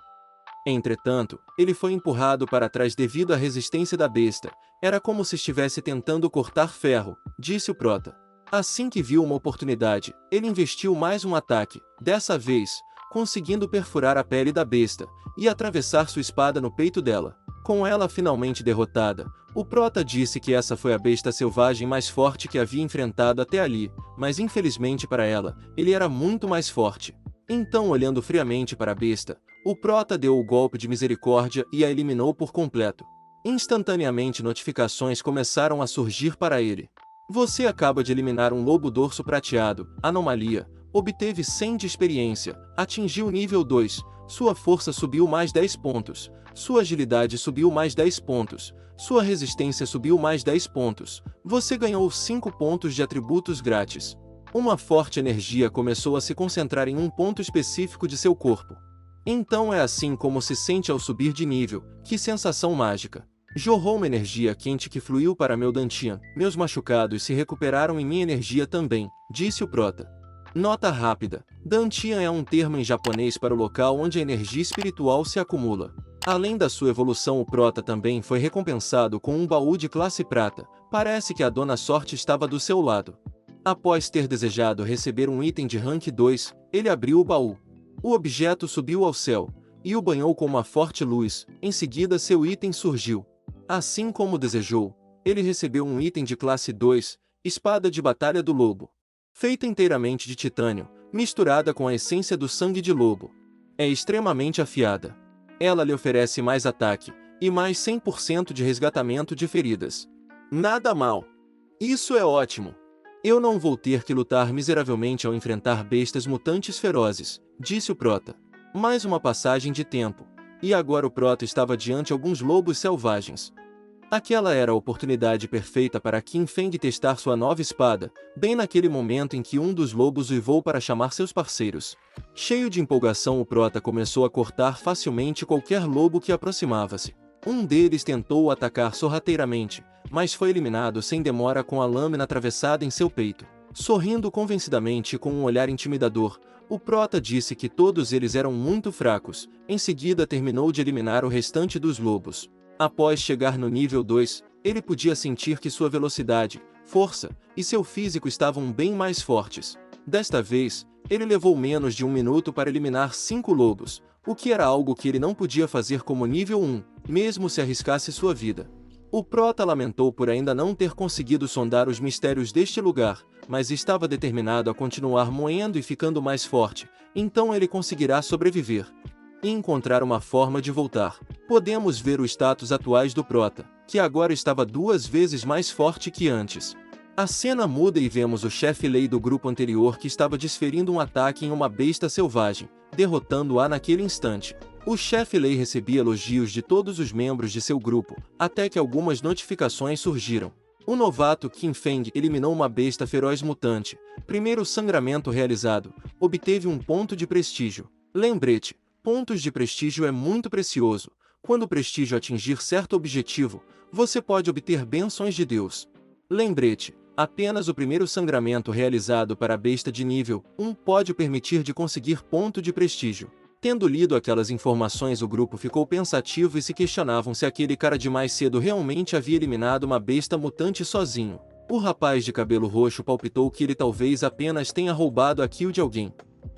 Entretanto, ele foi empurrado para trás devido à resistência da besta. Era como se estivesse tentando cortar ferro, disse o Prota. Assim que viu uma oportunidade, ele investiu mais um ataque, dessa vez, conseguindo perfurar a pele da besta, e atravessar sua espada no peito dela. Com ela finalmente derrotada, o Prota disse que essa foi a besta selvagem mais forte que havia enfrentado até ali, mas infelizmente para ela, ele era muito mais forte. Então, olhando friamente para a besta, o Prota deu o golpe de misericórdia e a eliminou por completo. Instantaneamente notificações começaram a surgir para ele. Você acaba de eliminar um lobo dorso prateado, anomalia, obteve 100 de experiência, atingiu o nível 2, sua força subiu mais 10 pontos, sua agilidade subiu mais 10 pontos, sua resistência subiu mais 10 pontos, você ganhou 5 pontos de atributos grátis. Uma forte energia começou a se concentrar em um ponto específico de seu corpo. Então é assim como se sente ao subir de nível, que sensação mágica. Jorrou uma energia quente que fluiu para meu Dantian, meus machucados se recuperaram e minha energia também, disse o Prota. Nota rápida, Dantian é um termo em japonês para o local onde a energia espiritual se acumula. Além da sua evolução, o Prota também foi recompensado com um baú de classe prata, parece que a Dona Sorte estava do seu lado. Após ter desejado receber um item de rank 2, ele abriu o baú. O objeto subiu ao céu, e o banhou com uma forte luz, em seguida seu item surgiu. Assim como desejou, ele recebeu um item de classe 2, Espada de Batalha do Lobo. Feita inteiramente de titânio, misturada com a essência do sangue de lobo. é extremamente afiada. Ela lhe oferece mais ataque, e mais 100% de resgatamento de feridas. Nada mal. Isso é ótimo. Eu não vou ter que lutar miseravelmente ao enfrentar bestas mutantes ferozes, disse o Prota. Mais uma passagem de tempo, e agora o Prota estava diante de alguns lobos selvagens. Aquela era a oportunidade perfeita para Qin Feng testar sua nova espada, bem naquele momento em que um dos lobos uivou para chamar seus parceiros. Cheio de empolgação, o Prota começou a cortar facilmente qualquer lobo que aproximava-se. Um deles tentou atacar sorrateiramente, mas foi eliminado sem demora com a lâmina atravessada em seu peito. Sorrindo convencidamente e com um olhar intimidador, o Prota disse que todos eles eram muito fracos. Em seguida terminou de eliminar o restante dos lobos. Após chegar no nível 2, ele podia sentir que sua velocidade, força e seu físico estavam bem mais fortes. Desta vez, ele levou menos de 1 minuto para eliminar 5 lobos, o que era algo que ele não podia fazer como nível 1, mesmo se arriscasse sua vida. O Prota lamentou por ainda não ter conseguido sondar os mistérios deste lugar, mas estava determinado a continuar moendo e ficando mais forte, então ele conseguirá sobreviver e encontrar uma forma de voltar. Podemos ver o status atuais do Prota, que agora estava 2 vezes mais forte que antes. A cena muda e vemos o chefe Lei do grupo anterior que estava desferindo um ataque em uma besta selvagem, derrotando-a naquele instante. O chefe Lei recebia elogios de todos os membros de seu grupo, até que algumas notificações surgiram. O novato Qin Feng eliminou uma besta feroz mutante. Primeiro sangramento realizado, obteve um ponto de prestígio. Lembrete, pontos de prestígio é muito precioso. Quando o prestígio atingir certo objetivo, você pode obter bênçãos de Deus. Lembrete, apenas o primeiro sangramento realizado para a besta de nível 1 pode permitir de conseguir ponto de prestígio. Tendo lido aquelas informações, o grupo ficou pensativo e se questionavam se aquele cara de mais cedo realmente havia eliminado uma besta mutante sozinho. O rapaz de cabelo roxo palpitou que ele talvez apenas tenha roubado a kill de alguém.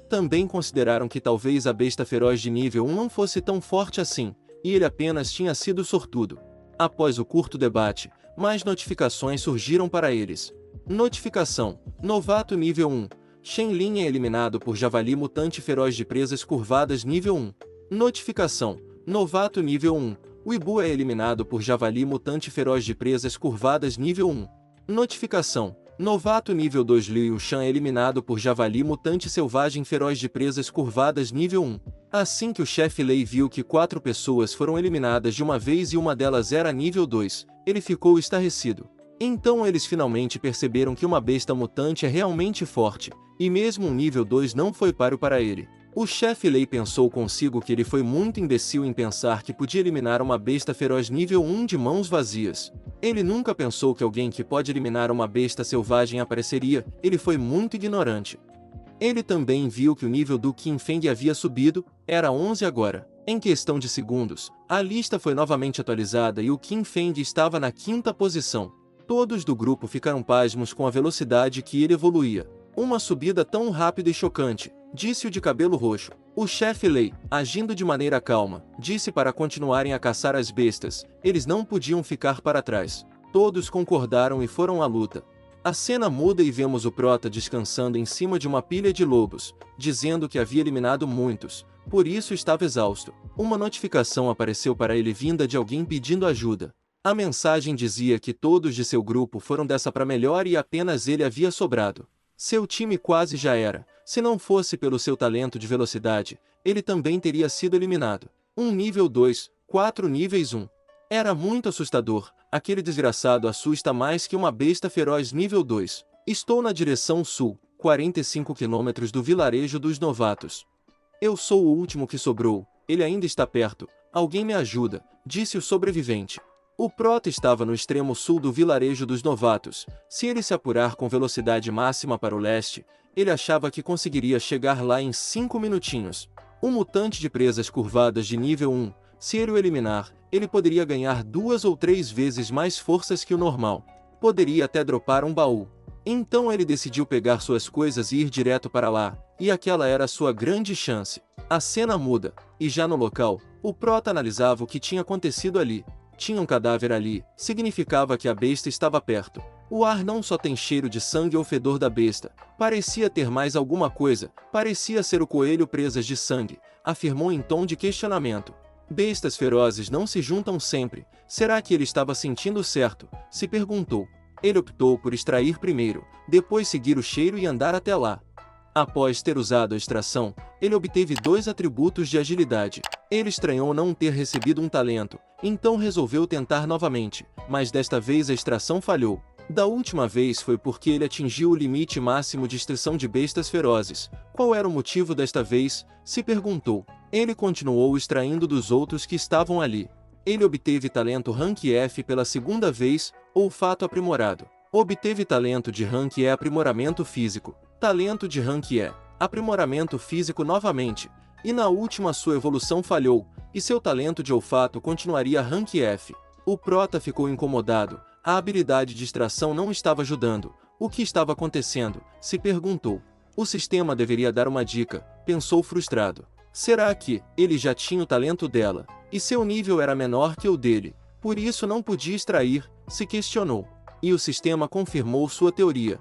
Também consideraram que talvez a besta feroz de nível 1 não fosse tão forte assim, e ele apenas tinha sido sortudo. Após o curto debate, mais notificações surgiram para eles. Notificação: novato nível 1. Shen Lin é eliminado por javali mutante feroz de presas curvadas nível 1. Notificação: novato nível 1. Uibu é eliminado por javali mutante feroz de presas curvadas nível 1. Notificação: novato nível 2 Liu Shan é eliminado por javali mutante selvagem feroz de presas curvadas nível 1. Assim que o chefe Lei viu que 4 pessoas foram eliminadas de uma vez e uma delas era nível 2, ele ficou estarrecido. Então eles finalmente perceberam que uma besta mutante é realmente forte, e mesmo um nível 2 não foi páreo para ele. O chefe Lei pensou consigo que ele foi muito imbecil em pensar que podia eliminar uma besta feroz nível 1 de mãos vazias. Ele nunca pensou que alguém que pode eliminar uma besta selvagem apareceria, ele foi muito ignorante. Ele também viu que o nível do Qin Feng havia subido, era 11 agora. Em questão de segundos, a lista foi novamente atualizada e o Qin Feng estava na 5ª posição. Todos do grupo ficaram pasmos com a velocidade que ele evoluía. Uma subida tão rápida e chocante, disse o de cabelo roxo. O chefe Lei, agindo de maneira calma, disse para continuarem a caçar as bestas, eles não podiam ficar para trás. Todos concordaram e foram à luta. A cena muda e vemos o Prota descansando em cima de uma pilha de lobos, dizendo que havia eliminado muitos, por isso estava exausto. Uma notificação apareceu para ele vinda de alguém pedindo ajuda. A mensagem dizia que todos de seu grupo foram dessa para melhor e apenas ele havia sobrado. Seu time quase já era, se não fosse pelo seu talento de velocidade, ele também teria sido eliminado. Um nível 2, 4 níveis 1. Era muito assustador, aquele desgraçado assusta mais que uma besta feroz nível 2. Estou na direção sul, 45 km do vilarejo dos novatos. Eu sou o último que sobrou, ele ainda está perto, alguém me ajuda, disse o sobrevivente. O Prota estava no extremo sul do vilarejo dos novatos. Se ele se apurar com velocidade máxima para o leste, ele achava que conseguiria chegar lá em 5 minutinhos. Um mutante de presas curvadas de nível 1, se ele o eliminar, ele poderia ganhar 2 ou 3 vezes mais forças que o normal. Poderia até dropar um baú. Então ele decidiu pegar suas coisas e ir direto para lá, e aquela era a sua grande chance. A cena muda, e já no local, o Prota analisava o que tinha acontecido ali. Tinha um cadáver ali, significava que a besta estava perto. O ar não só tem cheiro de sangue ou fedor da besta, parecia ter mais alguma coisa, parecia ser o coelho presas de sangue, afirmou em tom de questionamento. Bestas ferozes não se juntam sempre, será que ele estava sentindo certo? Se perguntou. Ele optou por extrair primeiro, depois seguir o cheiro e andar até lá. Após ter usado a extração, ele obteve 2 atributos de agilidade. Ele estranhou não ter recebido um talento, então resolveu tentar novamente, mas desta vez a extração falhou. Da última vez foi porque ele atingiu o limite máximo de extração de bestas ferozes. Qual era o motivo desta vez? Se perguntou. Ele continuou extraindo dos outros que estavam ali. Ele obteve talento Rank F pela segunda vez, olfato aprimorado. Obteve talento de Rank E aprimoramento físico. Talento de Rank E, aprimoramento físico novamente. E na última sua evolução falhou, e seu talento de olfato continuaria Rank F. O prota ficou incomodado. A habilidade de extração não estava ajudando. O que estava acontecendo? Se perguntou. O sistema deveria dar uma dica, pensou frustrado. Será que ele já tinha o talento dela, e seu nível era menor que o dele, por isso não podia extrair? Se questionou. E o sistema confirmou sua teoria.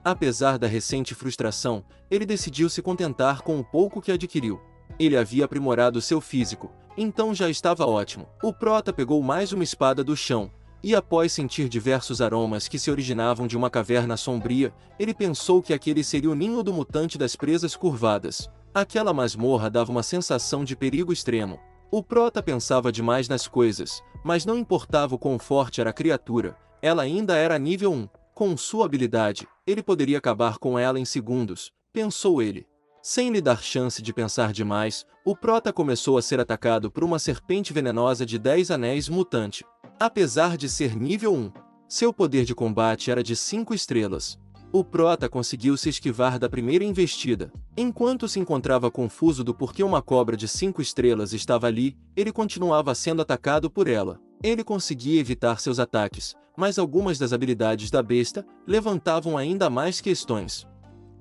Apesar da recente frustração, ele decidiu se contentar com o pouco que adquiriu. Ele havia aprimorado seu físico, então já estava ótimo. O prota pegou mais uma espada do chão, e após sentir diversos aromas que se originavam de uma caverna sombria, ele pensou que aquele seria o ninho do mutante das presas curvadas. Aquela masmorra dava uma sensação de perigo extremo. O prota pensava demais nas coisas, mas não importava o quão forte era a criatura, ela ainda era nível 1. Com sua habilidade, ele poderia acabar com ela em segundos, pensou ele. Sem lhe dar chance de pensar demais, o prota começou a ser atacado por uma serpente venenosa de 10 anéis mutante. Apesar de ser nível 1, seu poder de combate era de 5 estrelas. O prota conseguiu se esquivar da primeira investida. Enquanto se encontrava confuso do porquê uma cobra de 5 estrelas estava ali, ele continuava sendo atacado por ela. Ele conseguia evitar seus ataques, mas algumas das habilidades da besta levantavam ainda mais questões.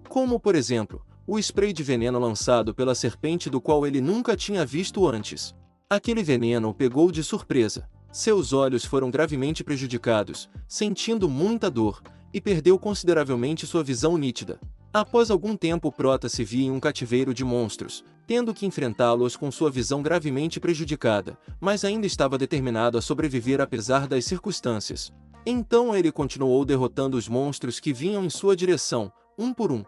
Como, por exemplo, o spray de veneno lançado pela serpente do qual ele nunca tinha visto antes. Aquele veneno o pegou de surpresa. Seus olhos foram gravemente prejudicados, sentindo muita dor, e perdeu consideravelmente sua visão nítida. Após algum tempo o prota se via em um cativeiro de monstros, tendo que enfrentá-los com sua visão gravemente prejudicada, mas ainda estava determinado a sobreviver apesar das circunstâncias. Então ele continuou derrotando os monstros que vinham em sua direção, um por um.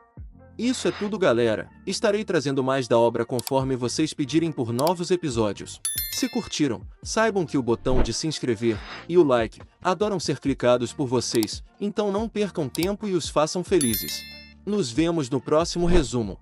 Isso é tudo, galera. Estarei trazendo mais da obra conforme vocês pedirem por novos episódios. Se curtiram, saibam que o botão de se inscrever e o like adoram ser clicados por vocês, então não percam tempo e os façam felizes. Nos vemos no próximo resumo.